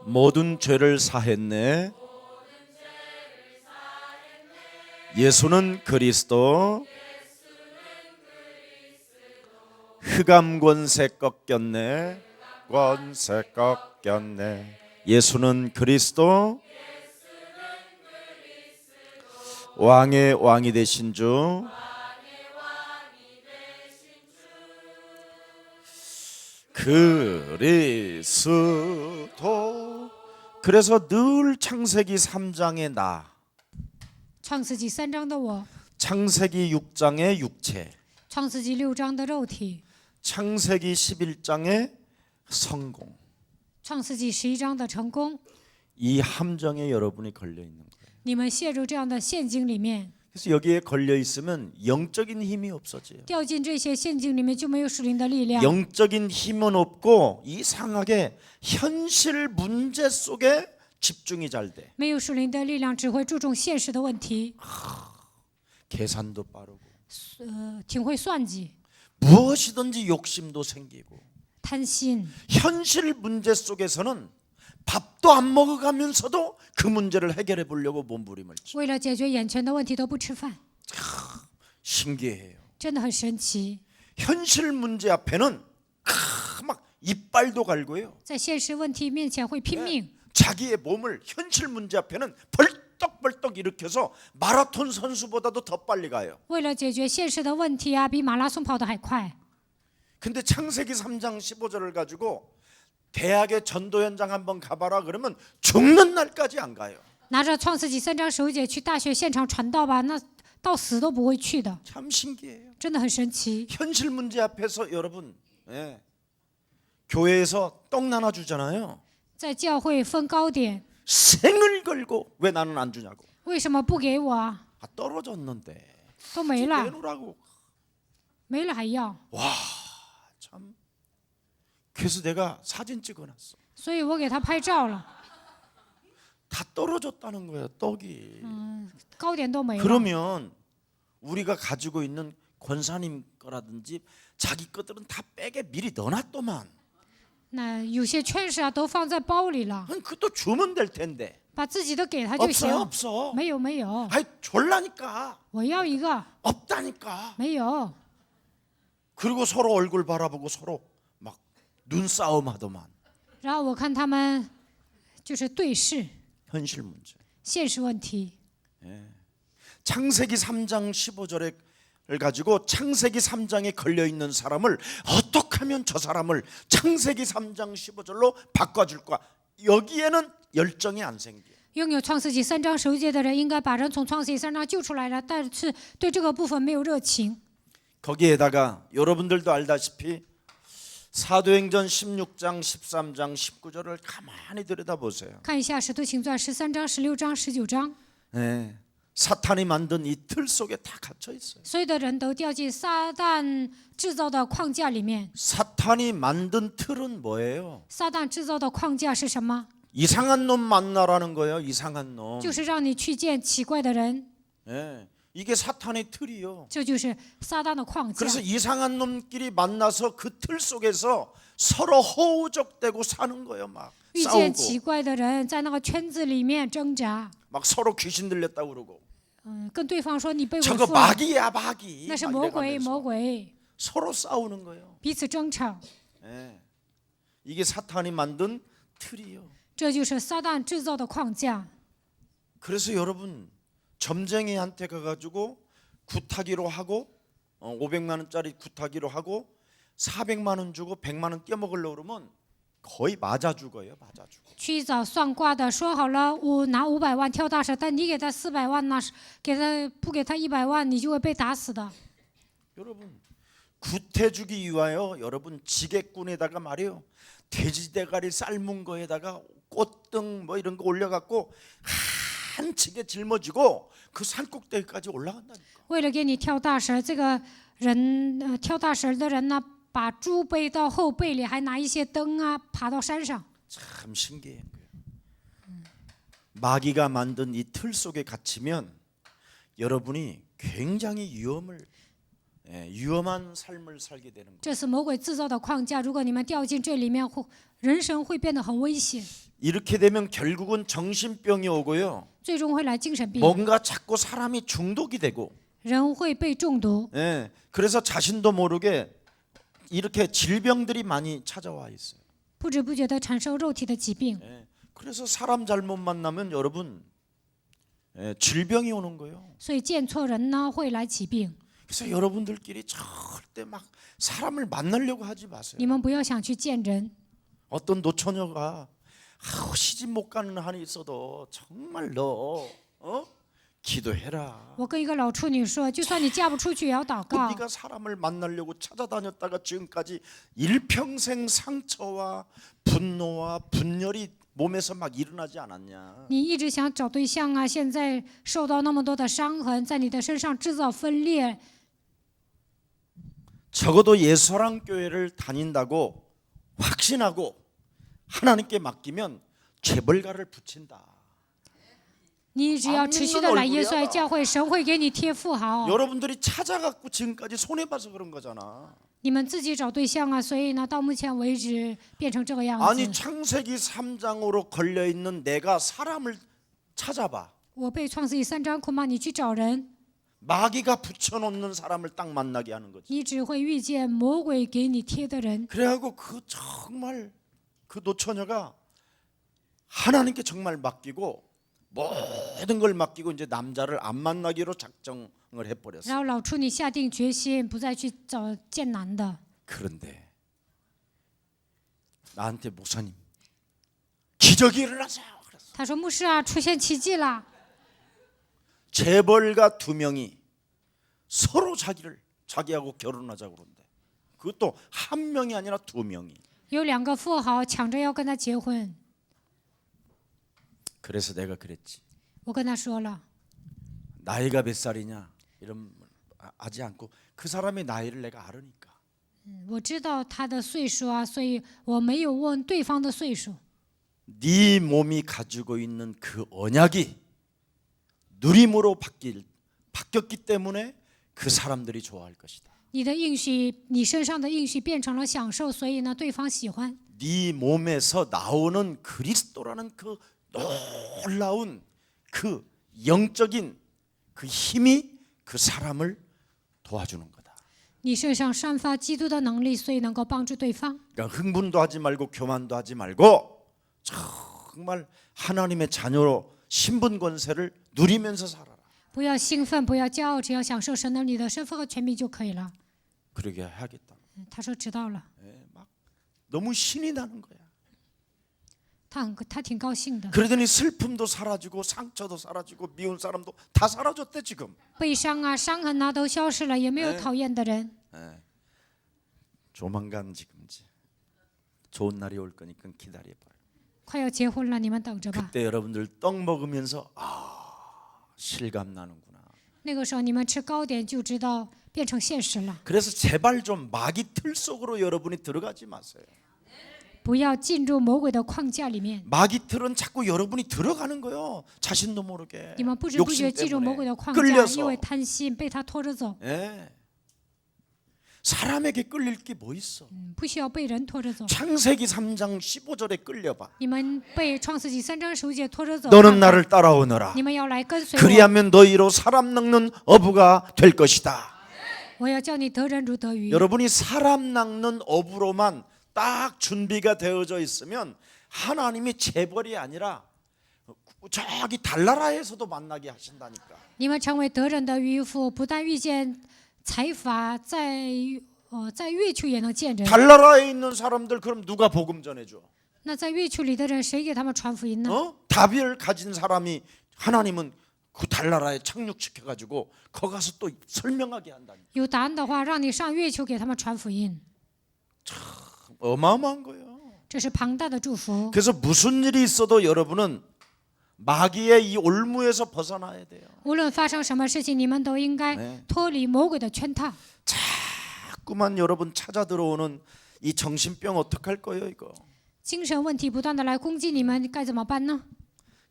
모든 죄를 사했네 예수는 그리스도 흑암 권세 꺾였네 권세 꺾였네 예수는 그리스도 왕의 왕이 되신 주 그리스도 그래서 늘 창세기 3장의 나 创世纪3章的我， 창세기 6장의 육체 创世纪6章的肉体， 창세기 11장의 성공 创世纪11章的成功， 이 함정에 여러분이 걸려 있는 거예요. 你们陷入这样的陷阱里面， 그래서 여기에 걸려 있으면 영적인 힘이 없어져요. 掉进这些陷阱里面就没有属灵的力量。 영적인 힘은 없고 이상하게 현실 문제 속에 집중이 잘 돼. 没有属灵的力量，只会注重现实的问题， 계산도 빠르고 挺会算计、 무엇이든지 욕심도 생기고 贪心。 현실 문제 속에서는 밥도 안 먹어가면서도 그 문제를 해결해 보려고 몸부림을 쳐. 为了解决眼前的问题都不吃饭， 신기해요. 真的很神奇。 현실 문제 앞에는 막 이빨도 갈고요. 在现实问题面前会拼命， 자기의 몸을 현실 문제 앞에는 벌떡벌떡 일으켜서 마라톤 선수보다도 더 빨리 가요. 为了解决现实的问题啊，比马拉松跑得还快。 근데 창세기 3장 15절을 가지고 대학의 전도 현장 한번 가봐라 그러면 죽는 날까지 안 가요. 拿着创世纪3章10节去大学现场传道吧，那到死都不会去的， 참 신기해요. 真的很神奇。 현실 문제 앞에서 여러분 교회에서 떡 나눠주잖아요. 在教会分糕点， 생을 걸고 왜 나는 안 주냐고. 为什么不给我啊？ 떨어졌는데 都没了， 내놓으라고. 没了还要， 참. 그래서 내가 사진 찍어놨어. 所以我给他拍照了， 다 떨어졌다는 거야, 떡이. 糕点都没了。 그러면 우리가 가지고 있는 권사님 거라든지 자기 것들은 다 백에 미리 넣어놨더만. 那有些劝士啊都放在包里了， 그것도 주면 될 텐데. 把自己的给他就行。 없어. 没有没有， 아이 졸라니까. 我要一个， 없다니까. 没有。 그리고 서로 얼굴 바라보고 서로 막 눈싸움 하더만. 然后我看他们就是对视， 현실 문제. 现实问题。 창세기 3장 15절을 가지고 창세기 3장에 걸려 있는 사람을 어떻게 하면 저 사람을 창세기 3장 15절로 바꿔줄까? 여기에는 열정이 안 생겨. 拥有创世纪3章10节的人，应该把人从创世纪3章救出来了，但是对这个部分没有热情。 거기에다가 여러분들도 알다시피 사도행전 16장 13장 19절을 가만히 들여다보세요. 看一下《使徒行传》13章、16章、19章， 네, 사탄이 만든 이 틀 속에 다 갇혀 있어요. 所有的人都掉进撒旦制造的框架里面。 사탄이 만든 틀은 뭐예요? 撒旦制造的框架是什么？ 이상한 놈 만나라는 거예요. 이상한 놈. 就是让你去见奇怪的人， 네, 이게 사탄의 틀이요. 这就是撒旦的框架。 그래서 이상한 놈끼리 만나서 그 틀 속에서 서로 허우적대고 사는 거예요. 막 遇见 싸우고 奇怪的人，在那个圈子里面挣扎， 막 서로 귀신 들렸다고 그러고 跟对方说你被 저거 鬼附了， 마귀야 마귀. 那是 막 魔鬼， 이래가면서 魔鬼， 서로 싸우는 거예요. 彼此争吵， 네. 이게 사탄이 만든 틀이요. 这就是撒旦制造的框架。 그래서 여러분 점쟁이한테 가가지고 굿하기로 하고 500만 원짜리 굿하기로 하고 400만 원 주고 100만 원 떼먹으려고 그러면 거의 맞아 죽어요. 맞아 죽어. 去找算卦的说好了，我拿500万跳大神，但你给他400万呢，给他不给他100万，你就会被打死的。 여러분 굿해주기 위하여 여러분 지게꾼에다가 말이요 돼지 대가리 삶은 거에다가 꽃등 뭐 이런 거 올려갖고 한 지게 짊어지고 그 산꼭대기까지 올라간다니까. 为了给你跳大神，这个人跳大神的人呢，把猪背到后背里，还拿一些灯啊，爬到山上。 참 신기한 거예요. 마귀가 만든 이 틀 속에 갇히면 여러분이 굉장히 위험한 삶을 살게 되는 거예요. 这是魔鬼制造的框架，如果你们掉进这里面，人生会变得很危险， 이렇게 되면 결국은 정신병이 오고요. 最终会来精神病， 뭔가 자꾸 사람이 중독이 되고 人会被中毒， 예, 그래서 자신도 모르게 이렇게 질병들이 많이 찾아와 있어요. 不知不觉的产生肉体的疾病。 예, 그래서 사람 잘못 만나면 여러분 질병이 오는 거예요. 所以见错人呢，会来疾病。 그래서 여러분들끼리 절대 막 사람을 만나려고 하지 마세요. 你们不要想去见人。 어떤 노처녀가 시집 못 가는 한이 있어도 정말 너 기도해라. 我跟一个老处女说，就算你嫁不出去，也要祷告。 네가 사람을 만나려고 찾아다녔다가 지금까지 일평생 상처와 분노와 분열이 몸에서 막 일어나지 않았냐? 你一直想找对象啊，现在受到那么多的伤痕，在你的身上制造分裂。 적어도 예수랑 교회를 다닌다고 확신하고 하나님께 맡기면 재벌가를 붙인다. 你只要持续的来耶稣爱教会，神会给你贴富豪。 여러분들이 찾아갖고 지금까지 손해봐서 그런 거잖아. 你们自己找对象啊，所以呢，到目前为止变成这个样 아니 子。 창세기 3장으로 걸려있는 내가 사람을 찾아봐. 我被创世纪3章恐怕你去找人， 마귀가 붙여놓는 사람을 딱 만나게 하는 거지. 你只会遇见魔鬼给你贴的人。 그래갖고 그 정말 그 노처녀가 하나님께 정말 맡기고 모든 걸 맡기고 이제 남자를 안 만나기로 작정을 然 해버렸어. 后老处女下定决心，不再去找见男的。 그런데 나한테 목사님 기적이 일어났어요. 그랬어. 他说：“牧师啊，出现奇迹了。 재벌가 2명이 서로 자기하고 결혼하자고 그러는데 그것도 한 명이 아니라 2명이. 有2个富豪抢着要跟他结婚。 그래서 내가 그랬지. 我跟他说了， 나이가 몇 살이냐? 이런 아지 않고 그 사람의 나이를 내가 알으니까. 我知道他的岁数啊，所以我没有问对方的岁数。 네 몸이 가지고 있는 그 언약이 누림으로 바뀌었기 때문에 그 사람들이 좋아할 것이다. 你的应许，你身上的应许变成了享受，所以呢，对方喜欢。 네 몸에서 나오는 그리스도라는 그 놀라운 그 영적인 그 힘이 그 사람을 도와주는 거다. 你身上散发基督的能力，所以能够帮助对方。 그러니까 흥분도 하지 말고 교만도 하지 말고 정말 하나님의 자녀로 신분 권세를 누리면서 살아라. 不要兴奋，不要骄傲，只要享受神的你的身份和权柄就可以了。 그러게 해야겠다. 他说知道了， 막 너무 신이 나는 거야. 他挺高兴的。 그러더니 슬픔도 사라지고 상처도 사라지고 미운 사람도 다 사라졌대 지금. 悲伤啊、伤痕啊都消失了，也没有讨厌的人。 조만간 지금 이제 좋은 날이 올 거니까 기다려봐요. 快要结婚了，你们等着吧。 그때 여러분들 떡 먹으면서 실감 나는구나. 那个时候你们吃糕点就知道变成现实了。 그래서 제발 좀 마귀 틀 속으로 여러분이 들어가지 마세요. 不要进入魔鬼的框架里面。 마귀 틀은 자꾸 여러분이 들어가는 거예요. 자신도 모르게 你们不知不觉 욕심 进入魔鬼 때문에 的框架， 끌려서. 因为贪心被他拖着走。 예. 사람에게 끌릴 게 뭐 있어? 不需要被人拖着走。 창세기 3장 15절에 끌려봐. 你们被创世纪3章10节拖着走。 너는 나를 따라오너라. 你们要来跟随我， 그리하면 너희로 사람 낚는 어부가 될 것이다. 我要叫你得人如得鱼。 여러분이 사람 낚는 어부로만 딱 준비가 되어져 있으면 하나님이 재벌이 아니라 저기 달나라에서도 만나게 하신다니까. 你们成为得人的渔夫，不但遇见财阀，在月球也能见人。 달나라에 있는 사람들 그럼 누가 복음 전해줘? 那在月球里的人，谁给他们传福音呢？ 다비를 가진 사람이 하나님은 그 달나라에 착륙시켜가지고 거기 가서 또 설명하게 한다니까. 有答案的话，让你上月球给他们传福音， 어마어마한 거예요. 这是庞大的祝福。 그래서 무슨 일이 있어도 여러분은 마귀의 이 올무에서 벗어나야 돼요. 无论发生什么事情，你们都应该脱离魔鬼的圈套。 자꾸만 여러분 찾아 들어오는 이 정신병 어떡할 거예요 이거. 精神问题不断的来攻击你们，该怎么办呢？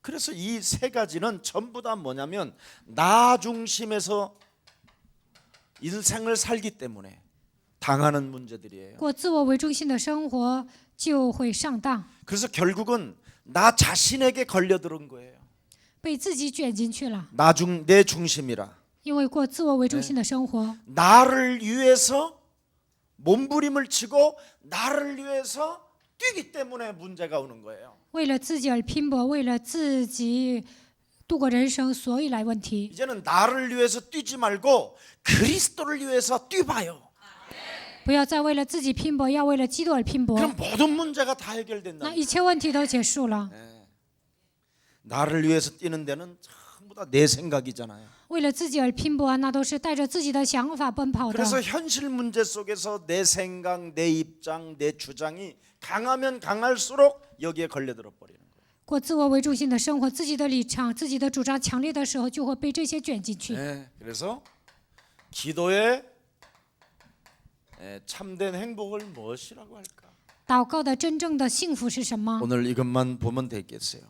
그래서 이 세 가지는 전부 다 뭐냐면 나 중심에서 인생을 살기 때문에 당하는 문제들이에요. 过自我为中心的生活就会上当， 그래서 결국은 나 자신에게 걸려들은 거예요. 被自己卷进去了。 내 중심이라. 因为过自我为中心的生活， 나를 위해서 몸부림을 치고 나를 위해서 뛰기 때문에 문제가 오는 거예요. 为了自己而拼搏，为了自己度过人生，所以来问题。 이제는 나를 위해서 뛰지 말고 그리스도를 위해서 뛰봐요. 不要再为了自己拼搏，要为了基督而拼搏， 그럼 모든 문제가 다 해결된다. 那一切问题都结束了。 나를 위해서 뛰는 데는 전부 다 내 생각이잖아요. 为了自己而拼搏，那都是带着自己的想法奔跑的。 그래서 현실 문제 속에서 내 생각, 내 입장, 내 주장이 강하면 강할수록 여기에 걸려들어 버리는 거예요. 过自我为中心的生活，自己的立场、自己的主张强烈的时候，就会被这些卷进去。 그래서 기도의 참된 행복을 무엇이라고 할까? 祷告的真正的幸福是什么？ 오늘 이것만 보면 되겠어요.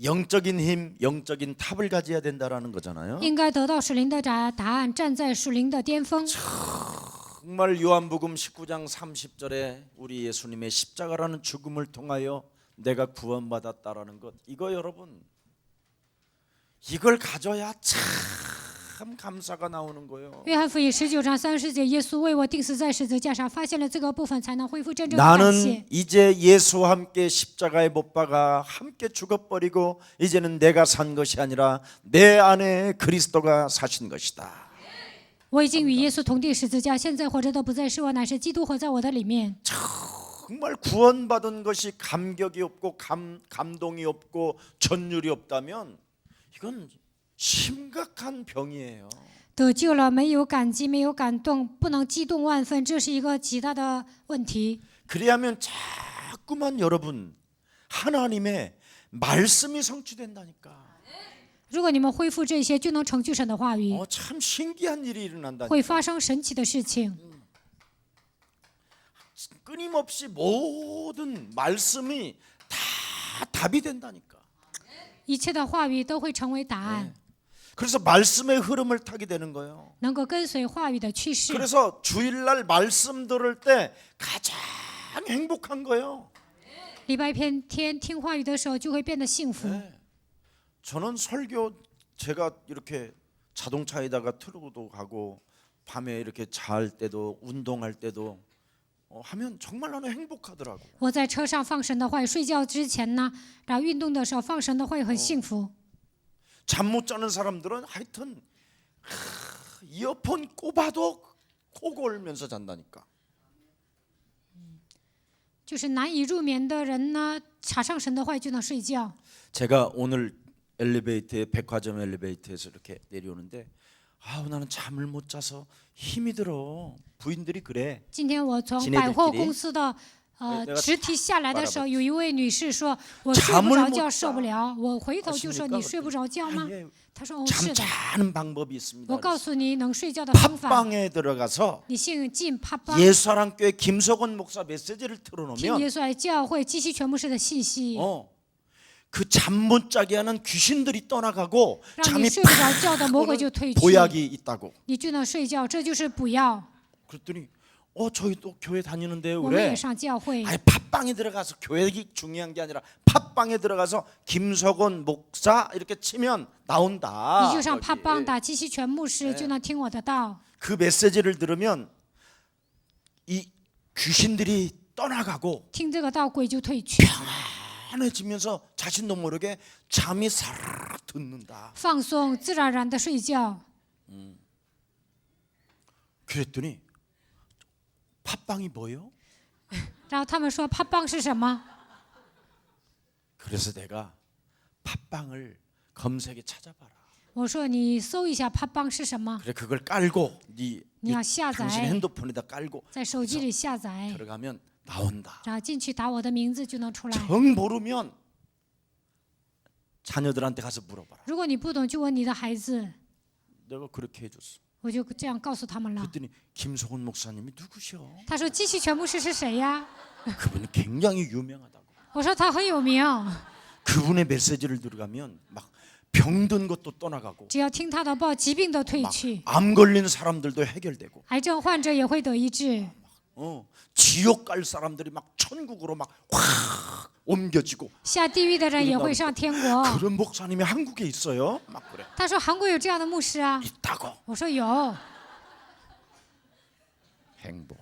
영적인 힘, 영적인 탑을 가져야 된다라는 거잖아요. 应该得到属灵的答案，站在属灵的巅峰。 정말 요한복음 19장 30절에 우리 예수님의 십자가라는 죽음을 통하여 내가 구원받았다라는 것, 이거 여러분 이걸 가져야 참 감사가 나오는 거예요. 约翰福音19章30节，耶稣为我钉死在十字架上，发现了这个部分，才能恢复真正的感谢。 나는 이제 예수와 함께 십자가에 못 박아 함께 죽어버리고 이제는 내가 산 것이 아니라 내 안에 그리스도가 사신 것이다. 我已经与耶稣同定十字架，现在活着的不再是我，乃是基督活在我的里面。 정말 구원받은 것이 감격이 없고 감동이 없고 전율이 없다면 이건 심각한 병이에요. 得救了，没有感激，没有感动，不能激动万分，这是一个极大的问题。 그래야면 자꾸만 여러분 하나님의 말씀이 성취된다니까. 如果你们恢复这些，就能成就神的话语， 참 신기한 일이 일어난다. 会发生神奇的事情。 끊임없이 모든 말씀이 다 답이 된다니까. 一切的话语都会成为答案， 그래서 말씀의 흐름을 타게 되는 거예요. 能够跟随话语的趋势。 그래서 주일날 말씀 들을 때 가장 행복한 거예요. 礼拜天听话语的时候，就会变得幸福。 저는 설교 제가 이렇게 자동차에다가 틀고도 가고 밤에 이렇게 잘 때도 운동할 때도 하면 정말 나는 행복하더라고. 我在车上放神的话语，睡觉之前呢，然后运动的时候放神的话语，很幸福。 잠 못 자는 사람들은 하여튼 이어폰 꼽아도 코 골면서 잔다니까. 就是难以入眠的人呢，插上神的话语就能睡觉。 제가 오늘 엘리베이터에 백화점 엘리베이터에서 이렇게 내려오는데 나는 잠을 못 자서 힘이 들어. 부인들이 그래. 今天我从 지네들끼리 百货公司的直梯下来的时候，有一位女士说：“我睡不着觉，受不了。”我回头就说：“你睡不着觉吗？” 她说：“哦，是 잠 的。 자는 방법이 있습니다. 我告诉你能睡觉的方法， 팟빵에 들어가서 你进팟빵 예수사랑교회 김석원 목사 메시지를 听 틀어놓으면 耶稣爱教会基西全牧师的信息， 그 잠 못 자게 하는 귀신들이 떠나가고 让你 잠이 睡不着觉的魔鬼就退去， 보약이 있다고. 你就能睡觉。这就是补药。 그랬더니 저희 또 교회 다니는데요. 我们也 그래. 上教会， 아니 팟빵에 들어가서 교회가 중요한 게 아니라 팟빵에 들어가서 김석원 목사 이렇게 치면 나온다. 你就上 거기. 팟빵打基西全牧师，就能听我的道。 그 메시지를 들으면 이 귀신들이 떠나가고 听这个道，鬼就退去， 편해지면서 자신도 모르게 잠이 사르르 듣는다. 放松，自然而然的睡觉。 그랬더니 팟빵이 뭐요? 然后他们说팟빵是什么？ 그래서 내가 팟빵을 검색에 찾아봐라. 我说你搜一下팟빵是什么， 그래 그걸 깔고 你要下 당신 载， 핸드폰에다 깔고 在手机里下载， 들어가면 나온다. 然后进去打我的名字就能出来。 정 모르면 자녀들한테 가서 물어봐라. 如果你不懂，就问你的孩子。 내가 그렇게 해줬어. 我就这样告诉他们了。 그랬더니 김석원 목사님이 누구셔? 他说基西全牧师是谁呀？ 그분은 굉장히 유명하다고. 我说他很有名， 그분의 메시지를 들어가면 막 병든 것도 떠나가고 只要听他的报，疾病都退 막 去， 암 걸린 사람들도 해결되고 癌症患者也会得医治。 지옥 갈 사람들이 막 천국으로 막 확 옮겨지고 下地狱的人也会上天国。 그런 목사님이 한국에 있어요? 막 그래. 他说韩国有这样的牧师啊， 있다고. 我说有。 행복.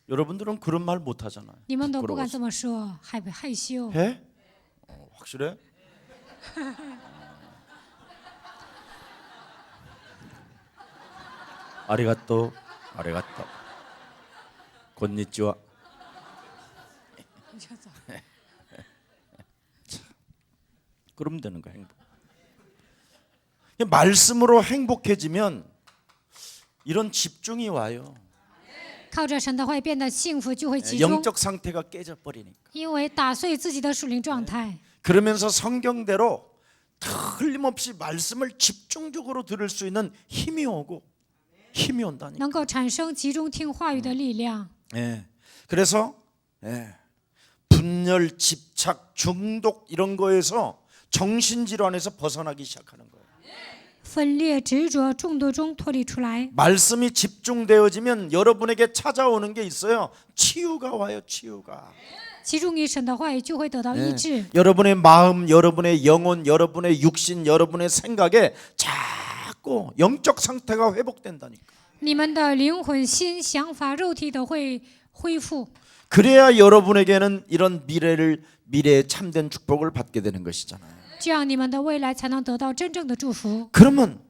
여러분들은 그런 말 못 하잖아요. 你们都不敢 부끄러워서. 这么说，害羞。 해? 확실해? 아리가또, 아리가또. 곤니찌와. 그러면 되는 거야 행복. 말씀으로 행복해지면 이런 집중이 와요. 靠着神的话变得幸福，就会集中， 영적 상태가 깨져버리니까. 因为打碎自己的属灵状态。 그러면서 성경대로 틀림없이 말씀을 집중적으로 들을 수 있는 힘이 오고 힘이 온다니까. 能够产生集中听话语的力量。 그래서 분열, 집착, 중독 이런 거에서 정신질환에서 벗어나기 시작하는 거예요. 分裂、执着、中毒中脱离出来。 말씀이 집중되어지면 여러분에게 찾아오는 게 있어요. 치유가 와요. 치유가. 集中于神的话语，就会得到医治。 여러분의 마음, 여러분의 영혼, 여러분의 육신, 여러분의 생각에 자꾸 영적 상태가 회복된다니까. 你们的灵魂、心、想法、肉体都会恢复。 그래야 여러분에게는 이런 미래의 참된 축복을 받게 되는 것이잖아요. 这样你们的未来才能得到真正的祝福。 그러면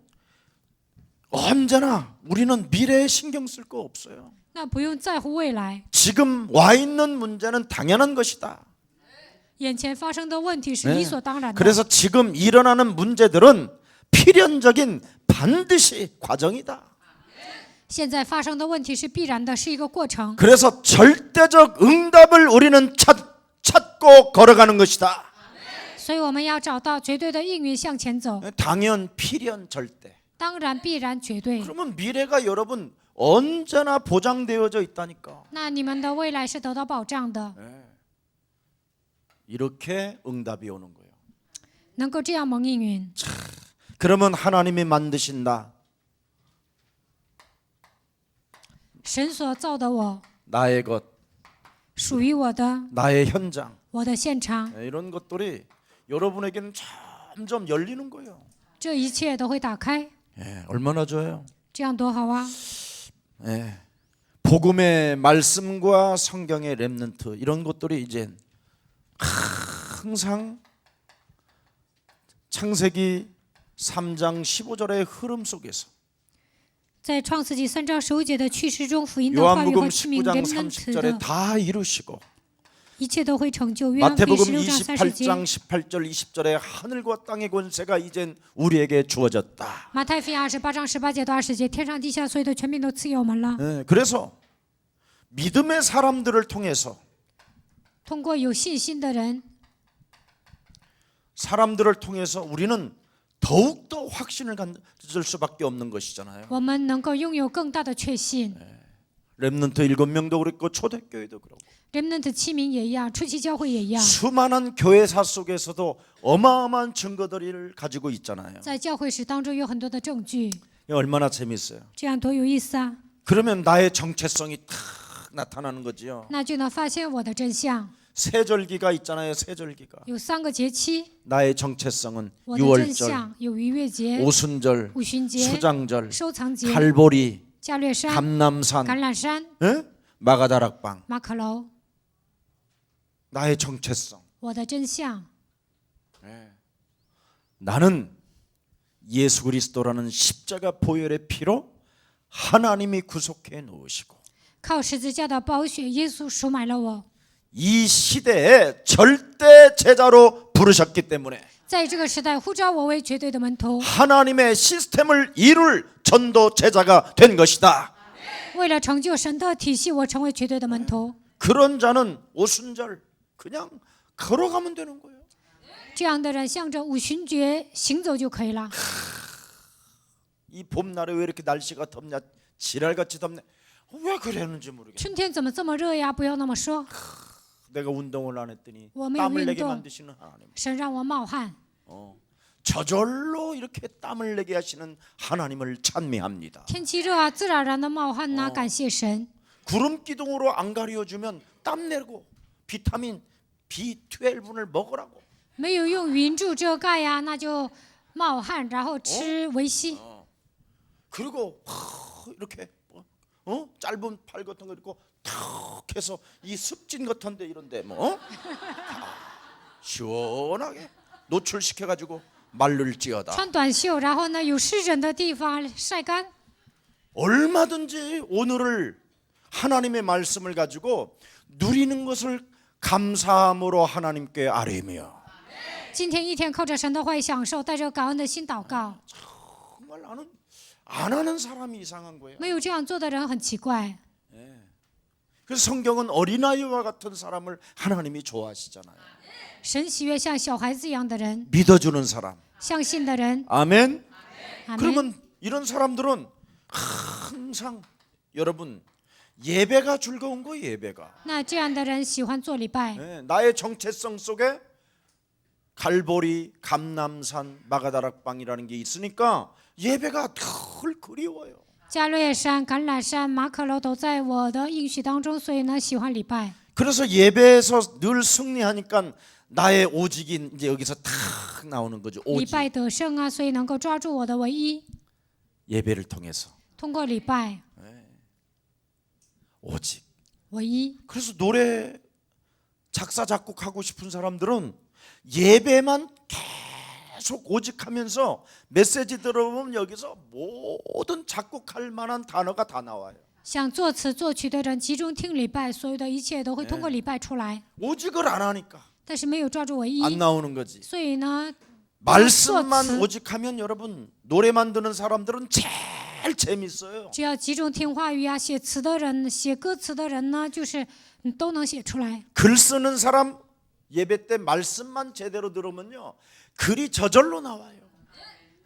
언제나 우리는 미래에 신경 쓸 거 없어요. 那不用在乎未来， 지금 와 있는 문제는 당연한 것이다. 眼前发生的问题是理所当然的。 그래서 지금 일어나는 문제들은 필연적인 반드시 과정이다. 现在发生的问题是必然的，是一个过程。 그래서 절대적 응답을 우리는 찾고 걸어가는 것이다. 所以我们要找到绝对的应允向前走， 당연, 필연, 절대. 当然必然绝对。 그러면 미래가 여러분 언제나 보장되어져 있다니까. 那你们的未来是得到保障的， 이렇게 응답이 오는 거예요. 能够这样蒙应允。 그러면 하나님이 만드신다. 神所造的我， 나의 것, 属于我的， 나의 현장. 我的现场， 이런 것들이 여러분에게는 점점 열리는 거예요. 这一切都会打开， 얼마나 좋아요. 这样多好啊！ 복음의 말씀과 성경의 렘넌트 이런 것들이 이제 항상 창세기 3장 15절의 흐름 속에서 在创世纪3章15节的叙事中，福音的话语 요한복음 和器皿 19장 remnant30절에 的 다 이루시고 一切都会成就。约翰福音 마태복음 16章30节， 28장 18절 20절에 하늘과 땅의 권세가 이젠 우리에게 주어졌다. 马太福音28章18节到20节，天上地下所有的权柄都赐给我们了。 그래서 믿음의 사람들을 통해서 通过有信心的人， 사람들을 통해서 우리는 더욱더 확신을 가질 수밖에 없는 것이잖아요. 我们能够拥有更大的确信。 렘넌트 7명도 그랬고 초대교회도 그렇고 remnant 7名也一样，初期教会也一样， 수많은 교회사 속에서도 어마어마한 증거들을 가지고 있잖아요. 在教会史当中有很多的证据， 얼마나 재밌어요. 这样多有意思啊！ 그러면 나의 정체성이 탁 나타나는 거지요. 那就能发现我的真相。 세절기가 있잖아요. 세절기가. 有3个节期， 나의 정체성은 我的真 유월절, 相有逾越节、 오순절, 五旬节、 수장절, 收藏节、 칼보리, 加略山、 감남산, 橄榄山、 마가다락방. 马可楼， 나의 정체성. 我的真相。 나는 예수 그리스도라는 십자가 보혈의 피로 하나님이 구속해 놓으시고 靠十字架的宝血，耶稣赎买了我。 이 시대에 절대 제자로 부르셨기 때문에 在这个时代呼召我为绝对的门徒， 하나님의 시스템을 이룰 전도 제자가 된 것이다. 为了成就神的体系，我成为绝对的门徒。 그런 자는 오순절 그냥 걸어가면 되는 거예요. 这样的人向着五旬节行走就可以了。 이 봄날에 왜 이렇게 날씨가 덥냐? 지랄같이 덥네. 왜 그랬는지 모르겠어. 春天怎么这么热呀？不要那么说， 내가 운동을 안 했더니 워메 땀을 내게 운동. 만드시는 하나님. 神让我冒汗， 저절로 이렇게 땀을 내게 하시는 하나님을 찬미합니다. 天气热啊，自然而然的冒汗呐、感谢神。 구름 기둥으로 안 가려주면 땀 내고 비타민 B12을 먹으라고. 没有用云柱遮盖呀，那就冒汗，然后吃维 C。 그리고 이렇게 짧은 팔 같은 거 입고 탁 해서 이 습진 같은데 이런데 뭐 시원하게 노출시켜 가지고 말를지어다. 穿短袖，然后呢有湿疹的地方晒干。 얼마든지 오늘을 하나님의 말씀을 가지고 누리는 것을 감사함으로 하나님께 아뢰며 今天一天靠着神的话语享受，带着感恩的心祷告。 정말 나는 안 하는 사람이 이상한 거예요. 没有这样做的人很奇怪。 그래서 성경은 어린아이와 같은 사람을 하나님이 좋아하시잖아요. 神喜悦像小孩子一样的人， 믿어주는 사람. 相信的人。 아멘. 阿门。 그러면 이런 사람들은 항상 여러분 예배가 즐거운 거 예배가. 那这样的人喜欢做礼拜， 나의 정체성 속에 갈보리, 감남산, 마가다락방이라는 게 있으니까 예배가 늘 그리워요. 加略山、橄榄山、马可楼都在我的应许当中，所以呢喜欢礼拜。 그래서 예배에서 늘 승리하니까 나의 오직이 이제 여기서 탁 나오는 거죠. 礼 오직. 拜得胜啊，所以能够抓住我的唯一。 예배를 통해서 通过礼拜， 오직. 唯一。 그래서 노래 작사 작곡하고 싶은 사람들은 예배만 계속 오직하면서 메시지 들어보면 여기서 모든 작곡할 만한 단어가 다 나와요. 想作词作曲的人集中听礼拜，所有的一切都会通过礼拜出来。 오직을 안 하니까 但是没有抓住唯一， 안 나오는 거지. 所以呢， 말씀만 써. 오직하면 여러분 노래 만드는 사람들은 제일 재밌어요. 只要集中听话语啊，写词的人、写歌词的人呢，就是都能写出来。 글 쓰는 사람 예배 때 말씀만 제대로 들으면요, 글이 저절로 나와요.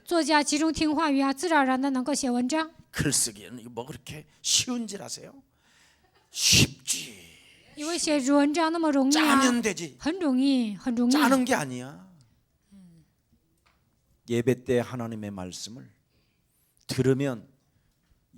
作家集中听话语啊，自然而然的能够写文章。 글쓰기는 이거 뭐 그렇게 쉬운 질 아세요? 쉽지. 因为写文章那么容易啊， 짜면 되지. 很容易，很容易。 짜는 게 아니야. 예배 때 하나님의 말씀을 들으면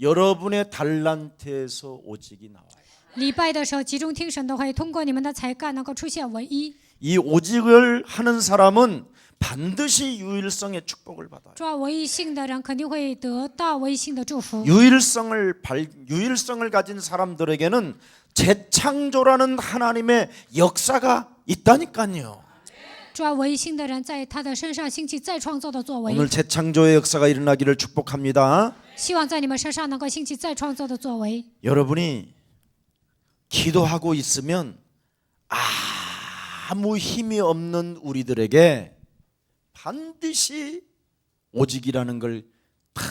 여러분의 달란트에서 오직이 나와요. 礼拜的时候集中听神的话，通过你们的才干能够出现唯一。 이 오직을 하는 사람은 반드시 유일성의 축복을 받아요. 抓唯一性的人肯定会得到唯一性的祝福。 유일성을 가진 사람들에게는 재창조라는 하나님의 역사가 있다니까요. 抓唯一性的人在他的身上兴起再创造的作为。 오늘 재창조의 역사가 일어나기를 축복합니다. 希望在你们身上能够兴起再创造的作为。 여러분이 기도하고 있으면 아무 힘이 없는 우리들에게 반드시 오직이라는 걸 다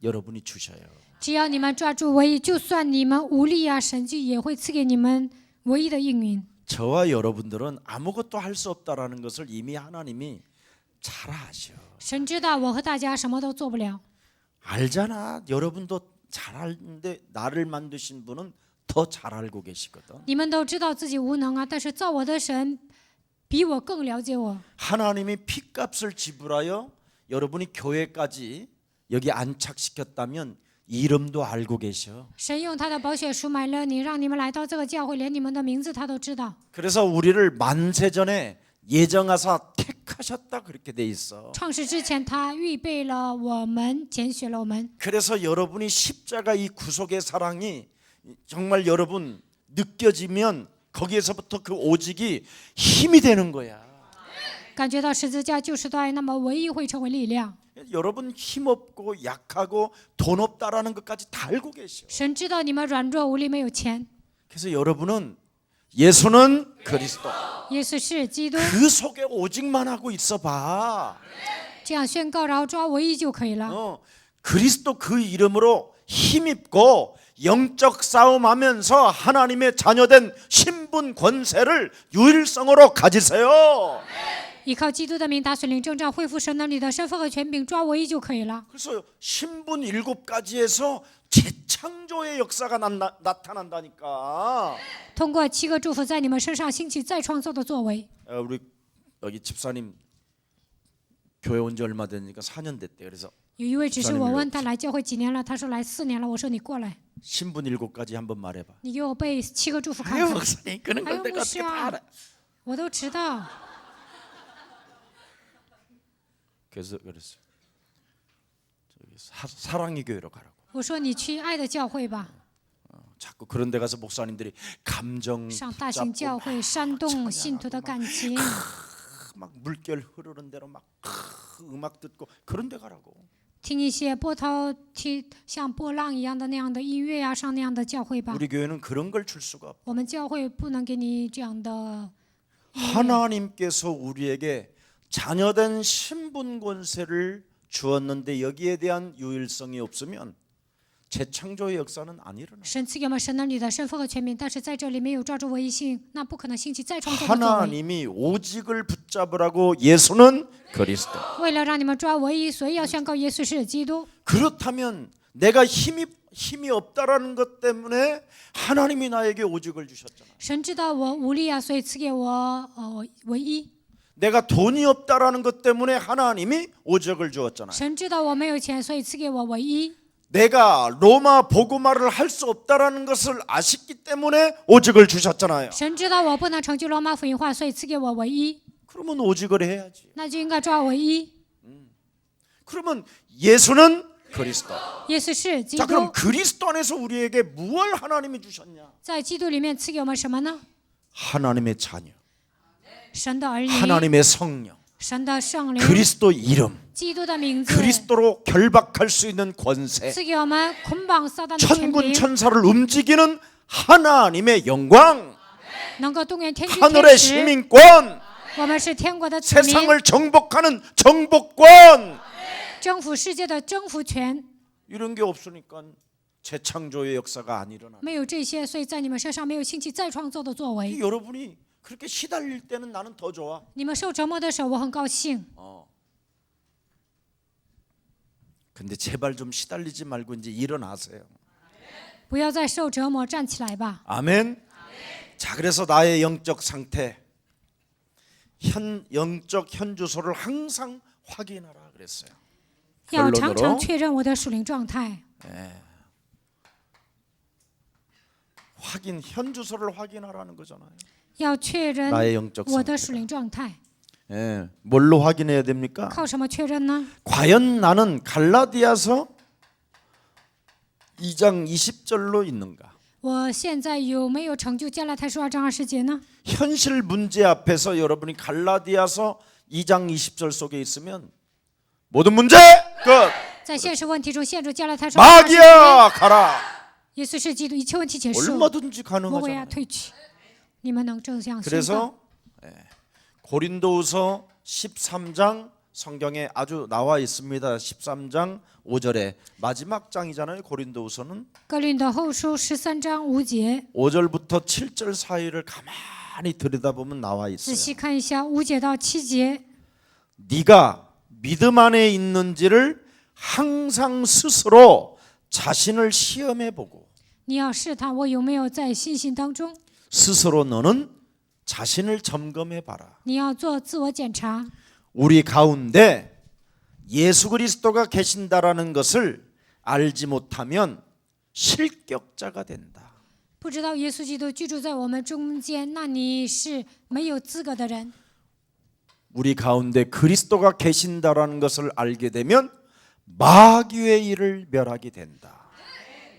여러분이 주셔요. 只要你们抓住唯一，就算你们无力啊，神迹也会赐给你们唯一的应允。 저와 여러분들은 아무것도 할 수 없다라는 것을 이미 하나님이 잘 아셔. 神知道我和大家什么都做不了。 알잖아. 여러분도 잘 알는데 나를 만드신 분은 더 잘 알고 계시거든. 你们都知道自己无能啊，但是造我的神比我更了解我。 하나님이 피값을 지불하여 여러분이 교회까지 여기 안착시켰다면 이름도 알고 계셔. 神用他的宝血赎买了你，让你们来到这个教会，连你们的名字他都知道。 그래서 우리를 만세전에 예정하사 택하셨다 그렇게 돼 있어. 创世之前，他预备了我们，拣选了我们。 그래서 여러분이 십자가 이 구속의 사랑이 정말 여러분 느껴지면 거기에서부터 그 오직이 힘이 되는 거야. 感觉到十字架救赎的爱，那么唯一会成为力量。 여러분 힘없고 약하고 돈 없다라는 것까지 다 알고 계셔. 神知道你们软弱无力，没有钱。 그래서 여러분은 예수는 그리스도. 耶稣是基督， 그 속에 오직만 하고 있어 봐. 这样宣告，然后抓唯一就可以了。 그리스도 그 이름으로 힘입고 영적 싸움하면서 하나님의 자녀된 신분 권세를 유일성으로 가지세요. 依靠基督的名打水灵征战，恢复神能力的身份和权柄，抓唯一就可以了。 그래서 신분 7가지에서 재창조의 역사가 나타난다니까. 通过7个祝福在你们身上兴起再创造的作为。 우리 여기 집사님 교회 온 지 얼마 됐으니까 4년 됐대. 그래서 有一位只是我问他来教会几年了，他说来4年了。我说你过来， 신분 7가지 한번 말해봐. 你给我背7个祝福看 아유 看。 목사님 그런 걸 내가 어떻게 다 알아? 我都知道。 그래서 그랬어요. 저기 사랑의 교회로 가라고. 我说你去爱的教会吧， 자꾸 그런 데 가서 목사님들이 감정 上大型教会煽动信徒的感情， 막 물결 흐르는 대로 막 음악 듣고 그런 데 가라고. 听一些波涛像波浪一样的那样的音乐呀，上那样的教会吧。 우리 교회는 그런 걸 줄 수가 없어. 我们教会不能给你这样的。 하나님께서 우리에게 자녀된 신분 권세를 주었는데 여기에 대한 유일성이 없으면 재창조의 역사는 안 일어나. 神赐给我们神能力的身份和权柄，但是在这里没有抓住唯一性，那不可能兴起再创造的作为。 하나님이 오직을 붙잡으라고 예수는 그리스도. 为了让你们抓唯一，所以要宣告耶稣是基督。 그렇다면 내가 힘이 없다라는 것 때문에 하나님이 나에게 오직을 주셨잖아. 神知道我无力啊，所以赐给我唯一。 내가 돈이 없다라는 것 때문에 하나님이 오직을 주었잖아. 神知道我没有钱，所以赐给我唯一。 내가 로마 복음화를 할 수 없다라는 것을 아셨기 때문에 오직을 주셨잖아요. 神知道我不能成就罗马福音化，所以赐给我唯一。 그러면 오직을 해야지. 那就应该抓唯一。 그러면 예수는 그리스도. 耶稣是基 자, 督， 그럼 그리스도 안에서 우리에게 무엇을 하나님이 주셨냐? 在基督里面赐给我们什么呢？ 하나님의 자녀, 神的儿女， 하나님의 성령, 神的圣灵， 그리스도 이름, 基督的名字， 그리스도로 결박할 수 있는 권세, 赐给我们捆绑撒旦的权 천군 柄， 천사를 움직이는 하나님의 영광, 能够动员天军 하늘의 天使。 시민권, 我们是天国的子民， 세상을 정복하는 정복권. 征服世界的征服权。 이런 게 없으니까 재창조의 역사가 안 일어나. 没有这些，所以在你们身上没有兴起再创造的作为。 여러분이 그렇게 시달릴 때는 나는 더 좋아. 你们受折磨的时候，我很高兴。 근데 제발 좀 시달리지 말고 이제 일어나세요. 不要再受折磨，站起来吧。 아멘. 자, 그래서 나의 영적 상태, 영적 현주소를 항상 확인하라 그랬어요. 要常 결론으로 常确认我的属灵状态， 현주소를 확인하라는 거잖아요. 要确认 나의 영적 我的 상태. 属灵状态。 예, 뭘로 확인해야 됩니까? 靠什么确认呢？ 과연 나는 갈라디아서 2장 20절로 있는가? 我现在有没有成就加拉太书2章20节呢？ 현실 문제 앞에서 여러분이 갈라디아서 2장 20절 속에 있으면 모든 문제 끝. 在现实问题中陷入加拉太书2章20节， 마귀야 가라. 耶稣是基督，一切问题结束， 얼마든지 魔鬼 가능하잖아요. 啊退去。你们能这样宣告？ 그래서 고린도후서 13장 성경에 아주 나와 있습니다. 13장 5절에 마지막 장이잖아요. 고린도후서는 哥林多后书13章5节， 5절부터 7절 사이를 가만히 들여다보면 나와 仔 있어요. 细看一下5节到7节。 네가 믿음 안에 있는지를 항상 스스로 자신을 시험해 보고 你要试探我有没有在信心当中， 스스로 너는 자신을 점검해 봐라. 你要做自我检查。 우리 가운데 예수 그리스도가 계신다라는 것을 알지 못하면 실격자가 된다. 不知道耶稣基督居住在我们中间，那你是没有资格的人。 우리 가운데 그리스도가 계신다라는 것을 알게 되면 마귀의 일을 멸하게 된다.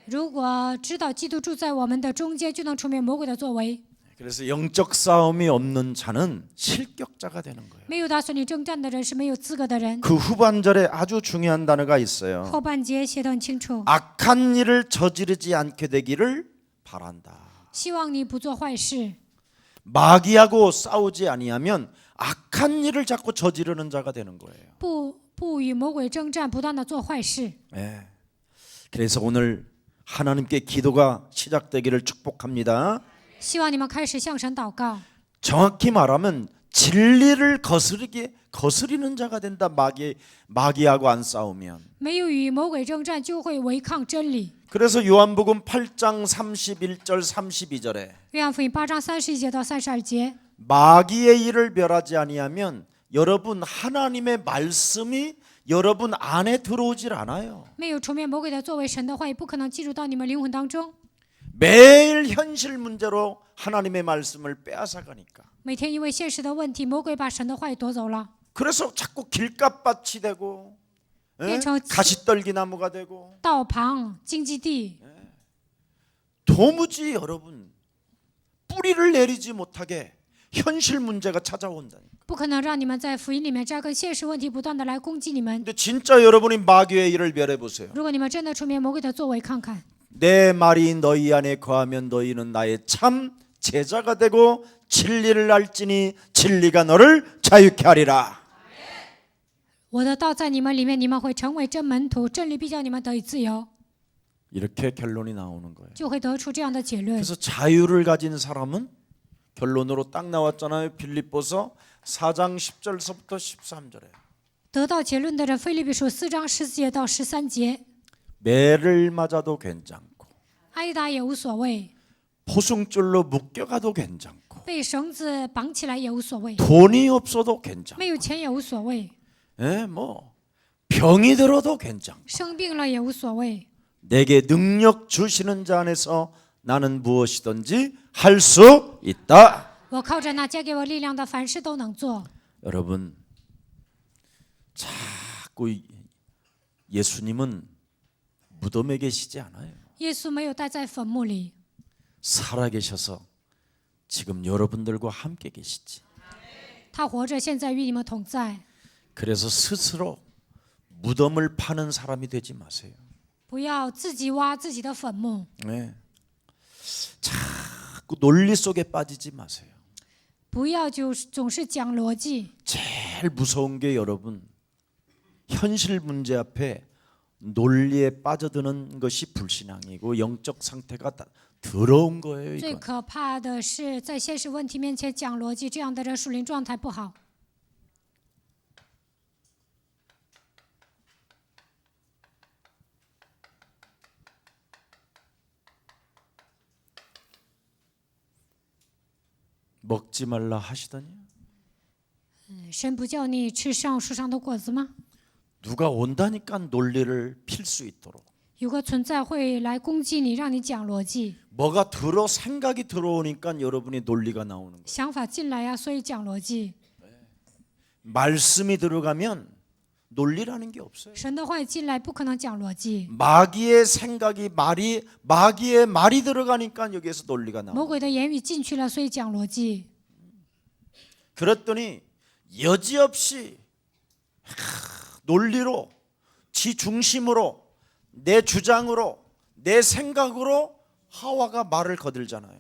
如果知道基督住在我们的中间，就能除灭魔鬼的作为。 그래서 영적 싸움이 없는 자는 실격자가 되는 거예요. 没有打算你征战的人是没有资格的人。 그 후반절에 아주 중요한 단어가 있어요. 后半节写得很清楚， 악한 일을 저지르지 않게 되기를 바란다. 希望你不做坏事。 마귀하고 싸우지 아니하면 악한 일을 자꾸 저지르는 자가 되는 거예요. 不与魔鬼征战，不断的做坏事。 네. 그래서 오늘 하나님께 기도가 시작되기를 축복합니다. 希望你们开始向神祷告。 정확히 말하면 진리를 거스리는 자가 된다. 마귀하고 안 싸우면. 没有与魔鬼征战，就会违抗真理。 그래서 요한복음 8장 31절 32절에 约翰福音8章31节到32节， 마귀의 일을 멸하지 아니하면 여러분 하나님의 말씀이 여러분 안에 들어오질 않아요. 没有除灭魔鬼的作为，神的话也不可能进入到你们灵魂当中。 매일 현실 문제로 하나님의 말씀을 빼앗아가니까. 每天因为现实的问题，魔鬼把神的话语夺走了， 그래서 자꾸 길가밭이 되고 가시떨기 나무가 되고 道旁荆棘地， 도무지 여러분 뿌리를 내리지 못하게 현실 문제가 찾아온다니까. 不可能让你们在福音里面扎根，现实问题不断的来攻击你们。 근데 진짜 여러분이 마귀의 일을 멸해 보세요. 如果你们真的出灭魔鬼的作为，看看 내 말이 너희 안에 거하면 너희는 나의 참 제자가 되고 진리를 알지니 진리가 너를 자유케 하리라. 我的道在你们里面，你们会成为真门徒，真理必叫你们得以自由， 이렇게 결론이 나오는 거예요. 就会得出这样的结论。 그래서 자유를 가진 사람은 결론으로 딱 나왔잖아요. 빌립보서 4장 10절서부터 13절에 得到结论的人，腓立比书4章14节到13节， 매를 맞아도 괜찮고 挨打也无所谓， 포승줄로 묶여가도 괜찮고 被绳子绑起来也无所谓， 돈이 없어도 괜찮고 没有钱也无所谓， 뭐 병이 들어도 괜찮고 生病了也无所谓。 내게 능력 주시는 자 안에서 나는 무엇이든지 할 수 있다. 我靠着那加给我力量的，凡事都能做。 여러분 자꾸 예수님은 무덤에 계시지 않아요. 耶稣没有待在坟墓里， 살아계셔서 지금 여러분들과 함께 계시지. 他活着，现在与你们同在。 그래서 스스로 무덤을 파는 사람이 되지 마세요. 不要自己挖自己的坟墓， 네. 자꾸 논리 속에 빠지지 마세요. 不要总是讲逻辑。 제일 무서운 게 여러분 현실 문제 앞에 논리에 빠져드는 것이 불신앙이고 영적 상태가 더러운 거예요. 最 이건. 可怕的是在现实问题面前讲逻辑，这样的人属灵状态不好。 먹지 말라 하시더니 神不叫你吃上树上的果子吗？ 누가 온다니까 논리를 필 수 있도록 有个存在会来攻击你，让你讲逻辑， 뭐가 생각이 들어오니까 여러분이 논리가 나오는 거예요. 想法进来呀，所以讲逻辑。 말씀이 들어가면 논리라는 게 없어요. 神的话进来，不可能讲逻辑。 마귀의 생각이 마귀의 말이 들어가니까 여기에서 논리가 魔 나와요. 鬼的言语进去了，所以讲逻辑。 그랬더니 여지없이 논리로 지 중심으로 내 주장으로 내 생각으로 하와가 말을 거들잖아요.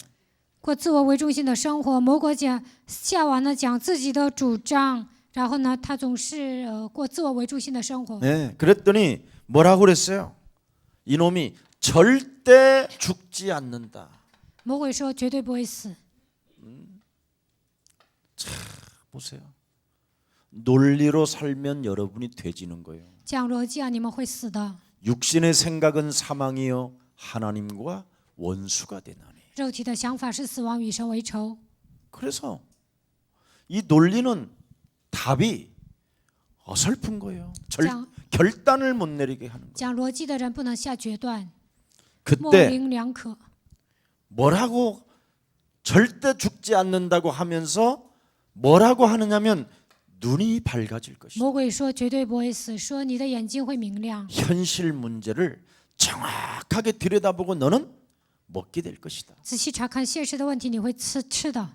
过自我为中心的生活，魔鬼讲夏娃呢讲自己的主张，然后呢，他总是过自我为中心的生活。 네, 그랬더니 뭐라고 그랬어요? 이놈이 절대 죽지 않는다. 魔鬼说绝对不会死。 보세요. 논리로 살면 여러분이 돼지는 거예요. 讲逻辑啊，你们会死的。 육신의 생각은 사망이요 하나님과 원수가 되나니. 肉体的想法是死亡，与神为仇。 그래서 이 논리는 답이 어설픈 거예요. 결단을 못 내리게 하는 거예요. 讲逻辑的人不能下决断，模 그때 棱两可。 뭐라고 절대 죽지 않는다고 하면서 뭐라고 하느냐면 눈이 밝아질 것이다. 魔鬼说绝对不会死，说你的眼睛会明亮。 현실 문제를 정확하게 들여다보고 너는 먹게 될 것이다. 仔细查看现实的问题，你会吃的。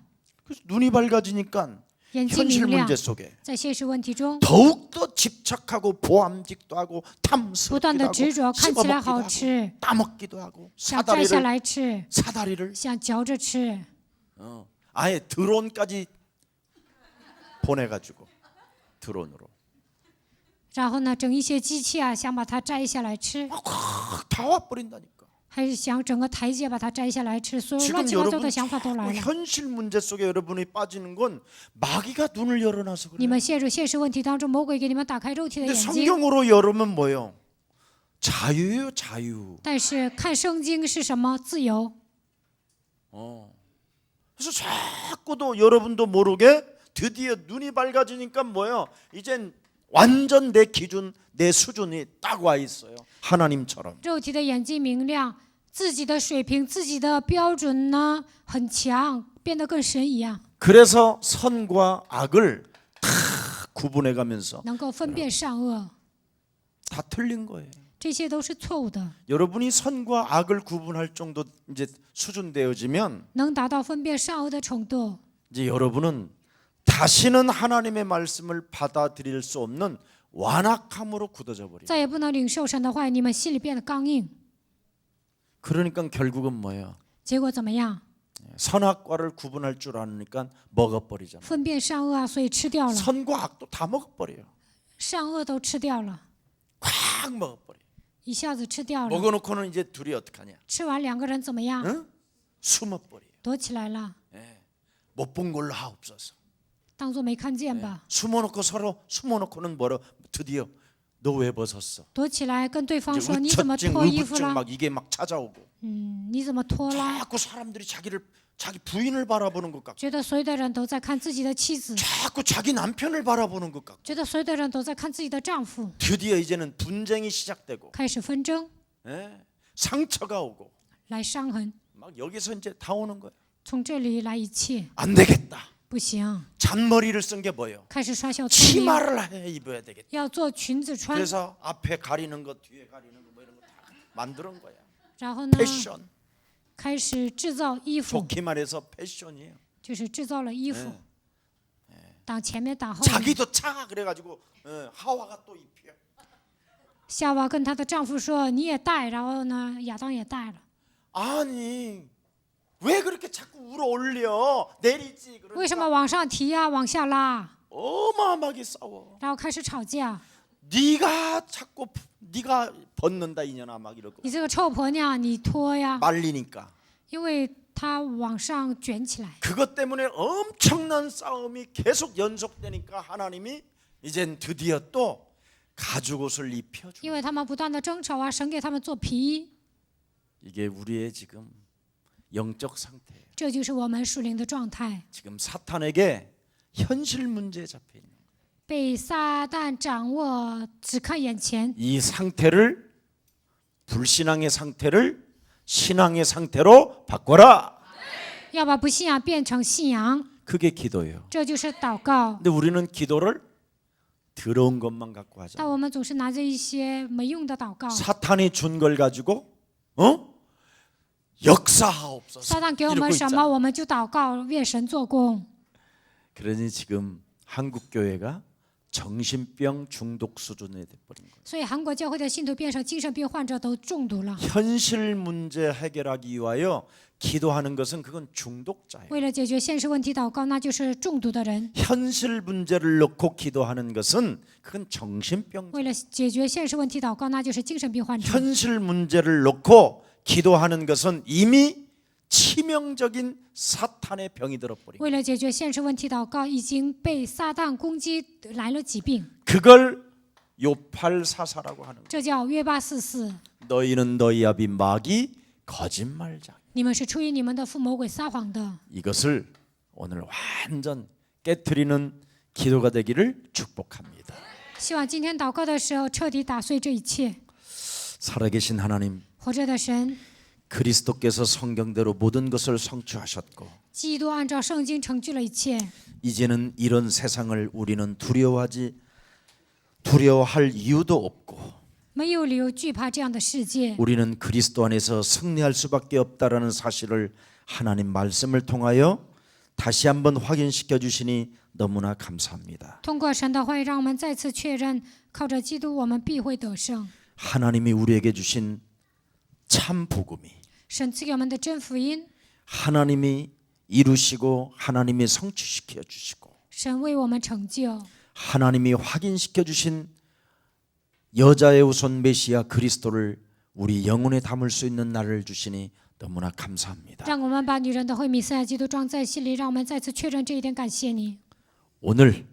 그래서 눈이 밝아지니까 眼睛 현실 明亮 문제 ， 속에 在现实问题中 더욱더 집착하고 보암직도 하고 不 탐스럽기도 断的 하고 执着，看起来 씹어먹기도 好 하고 吃， 따먹기도 하고 想摘下 사다리를 来吃， 사다리를 想嚼着吃， 아예 드론까지 보내가지고 드론으로 然后呢，整一些机器啊，想把它摘下来吃， 다 와버린다니까. 还是想整个台阶把它摘下来吃，所有乱 지금 七八糟 여러분 的想法都来了。 현실 문제 속에 여러분이 빠지는 건 마귀가 눈을 열어놔서 你 그래요. 们陷入现实问题当中，魔鬼给你们打开肉体的 근데 眼睛。 성경으로 열으면 뭐예요? 자유예요, 자유. 但是看圣经是什么？自由。 그래서 자꾸도 여러분도 모르게 드디어 눈이 밝아지니까 뭐예요? 이젠 완전 내 기준, 내 수준이 딱 와 있어요. 하나님처럼. 肉体的眼睛明亮，自己的水平、自己的标准呢很强，变得跟神一样， 그래서 선과 악을 다 구분해가면서 能够分辨善恶。 다 틀린 거예요. 这些都是错误的。 여러분이 선과 악을 구분할 정도 이제 수준 되어지면 能达到分辨善恶的程度， 이제 여러분은 다시는 하나님의 말씀을 받아들일 수 없는 완악함으로 굳어져 버려요. 再也不能领受神的话，你们心里变得刚硬。 그러니까 결국은 뭐예요? 结果怎么样？ 선악과를 구분할 줄 아니까 먹어버리잖아요. 分辨善恶啊，所以吃掉了， 선과 악도 다 먹어버려요. 善恶都吃掉了， 꽉 먹어버려. 一下子吃掉了。 먹어놓고는 이제 둘이 어떡하냐? 吃完两个人怎么样？ 응? 숨어버려. 躲起来了， 못 본 걸로 하옵소서. 当作没看见吧。 숨어놓고 서로 숨어놓고는 뭐라 드디어 너 왜 벗었어? 躲起来跟对方 이제 说：“你怎么 우처증, 脱衣服 의부증 了？ 막 이게 막 찾아오고 你怎么脱了 자꾸 사람들이 자기 부인을 바라보는 것 같고 ？”觉得所有的人都在看自己的妻子， 자꾸 자기 남편을 바라보는 것 같고 觉得所有的人都在看自己的丈夫， 드디어 이제는 분쟁이 시작되고 开始纷争， 상처가 오고 来伤痕， 막 여기서 이제 다 오는 거예요. 从这里来一切 안 되겠다. 不行， 잔머리를 쓴 게 뭐예요? 开始耍小聪明， 치마를 해 입어야 되겠다. 要做裙子穿， 그래서 앞에 가리는 것, 뒤에 가리는 거 뭐 이런 거 다 만드는 거야. 然后呢， 패션. 开始制造衣服， 좋게 말해서 패션이에요. 就是制造了衣服，挡前面挡后面。 자기도 차 그래가지고 하와가 또 입혀. 夏娃跟她的丈夫说：“你也戴。”然后呢，亚当也戴了。 아니 왜 그렇게 자꾸 울어 올려 내리지 为什么 그러니까 往上提呀、往下拉？ 어마어마하게 싸워. 然后开始吵架。 네가 자꾸 네가 벗는다 이년아 막 이러고 你这个臭婆娘，你脱呀， 말리니까 因为它往上卷起来。 그것 때문에 엄청난 싸움이 계속 연속되니까 하나님이 이젠 드디어 또 가죽옷을 입혀주고 因为他们不断的争吵啊，神给他们做皮衣， 이게 우리의 지금 영적 상태예요. 这就是我们属灵的状态。 지금 사탄에게 현실 문제에 잡혀 있는 被撒旦掌握，只看眼前， 이 상태를 불신앙의 상태를 신앙의 상태로 바꿔라. 要把不信仰变成信仰， 그게 기도예요. 这就是祷告。 근데 우리는 기도를 더러운 것만 갖고 但 하잖아. 我们总是拿着一些没用的祷告。 사탄이 준 걸 가지고 역사하옵소서 撒旦给我 이러고 们什么， 있잖아. 我们就祷告，愿神做工。 그러니 지금 한국 교회가 정신병 중독 수준에 돼버린 거예요. 所以韩国教会的信徒变成精神病患者都中毒了。 현실 문제 해결하기 위하여 기도하는 것은 그건 중독자예요. 为了解决现实问题祷告，那就是中毒的人； 현실 문제를 놓고 기도하는 것은 그건 정신병. 为了解决现实问题祷告，那就是精神病患者； 현실 문제를 놓고 기도하는 것은 이미 치명적인 사탄의 병이 들어버린 거예요. 为了解决现实问题祷告，已经被撒旦攻击来了疾病， 그걸 요팔사사라고 하는 거예요. 这叫约巴四四。 너희는 너희 아비 마귀 거짓말자. 你们是出于你们的父魔鬼撒谎的。 이것을 오늘 완전 깨트리는 기도가 되기를 축복합니다. 希望今天祷告的时候彻底打碎这一切。 살아계신 하나님, 活着的神， 그리스도께서 성경대로 모든 것을 성취하셨고 基督按照圣经成就了一切。 이제는 이런 세상을 우리는 두려워할 이유도 없고 没有理由惧怕这样的世界。 우리는 그리스도 안에서 승리할 수밖에 없다라는 사실을 하나님 말씀을 통하여 다시 한번 확인시켜 주시니 너무나 감사합니다. 通过神的话语，让我们再次确认，靠着基督，我们必会得胜。 하나님이 우리에게 주신 참 복음이 神赐给我们的真福音， 하나님이 이루시고 하나님이 성취시켜 주시고 神为我们成就， 하나님이 확인시켜 주신 여자의 우선 메시아 그리스도를 우리 영혼에 담을 수 있는 날을 주시니 너무나 감사합니다. 让我们把女人的会弥赛亚基督装在心里，让我们再次确认这一点。感谢你， 오늘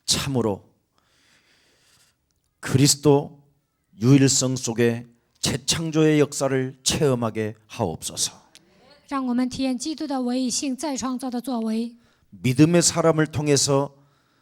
참으로 그리스도 유일성 속에 재창조의 역사를 체험하게 하옵소서. 让我们体验基督的唯一性再创造的作为。 믿음의 사람을 통해서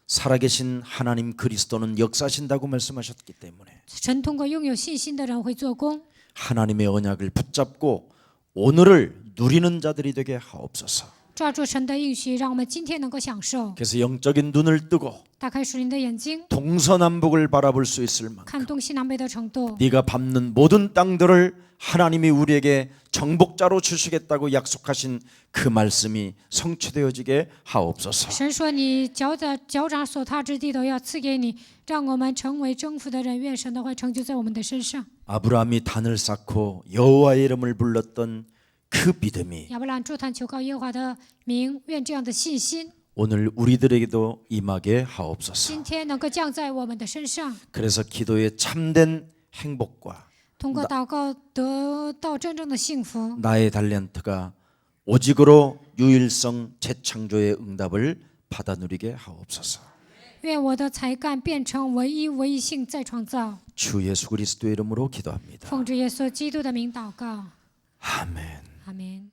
살아계신 하나님 그리스도는 역사하신다고 말씀하셨기 때문에 神通过拥有信心的人会做工， 하나님의 언약을 붙잡고 오늘을 누리는 자들이 되게 하옵소서. 抓住神的应许，让我们今天能够享受。 그래서 영적인 눈을 뜨고 打开属灵的眼睛， 동서남북을 바라볼 수 있을 만큼 看东西南北的程度。 네가 밟는 모든 땅들을 하나님이 우리에게 정복자로 주시겠다고 약속하신 그 말씀이 성취되어지게 하옵소서. 神说：“你脚掌所踏之地都要赐给你，让我们成为征服的人。愿神的话成就在我们的身上。 아브라함이 단을 쌓고 여호와의 이름을 불렀던 그 믿음이 亚伯兰筑坛求告耶和华的名，愿这样的信心 오늘 우리들에게도 임하게 하옵소서. 今天能够降在我们的身上。 그래서 기도의 참된 행복과 通过祷告得到真正的幸福。 나의 달란트가 오직으로 유일성 재창조의 응답을 받아 누리게 하옵소서. 愿我的才干变成唯一性再创造。 주 예수 그리스도의 이름으로 기도합니다. 奉主耶稣基督的名祷告， 아멘. 阿门。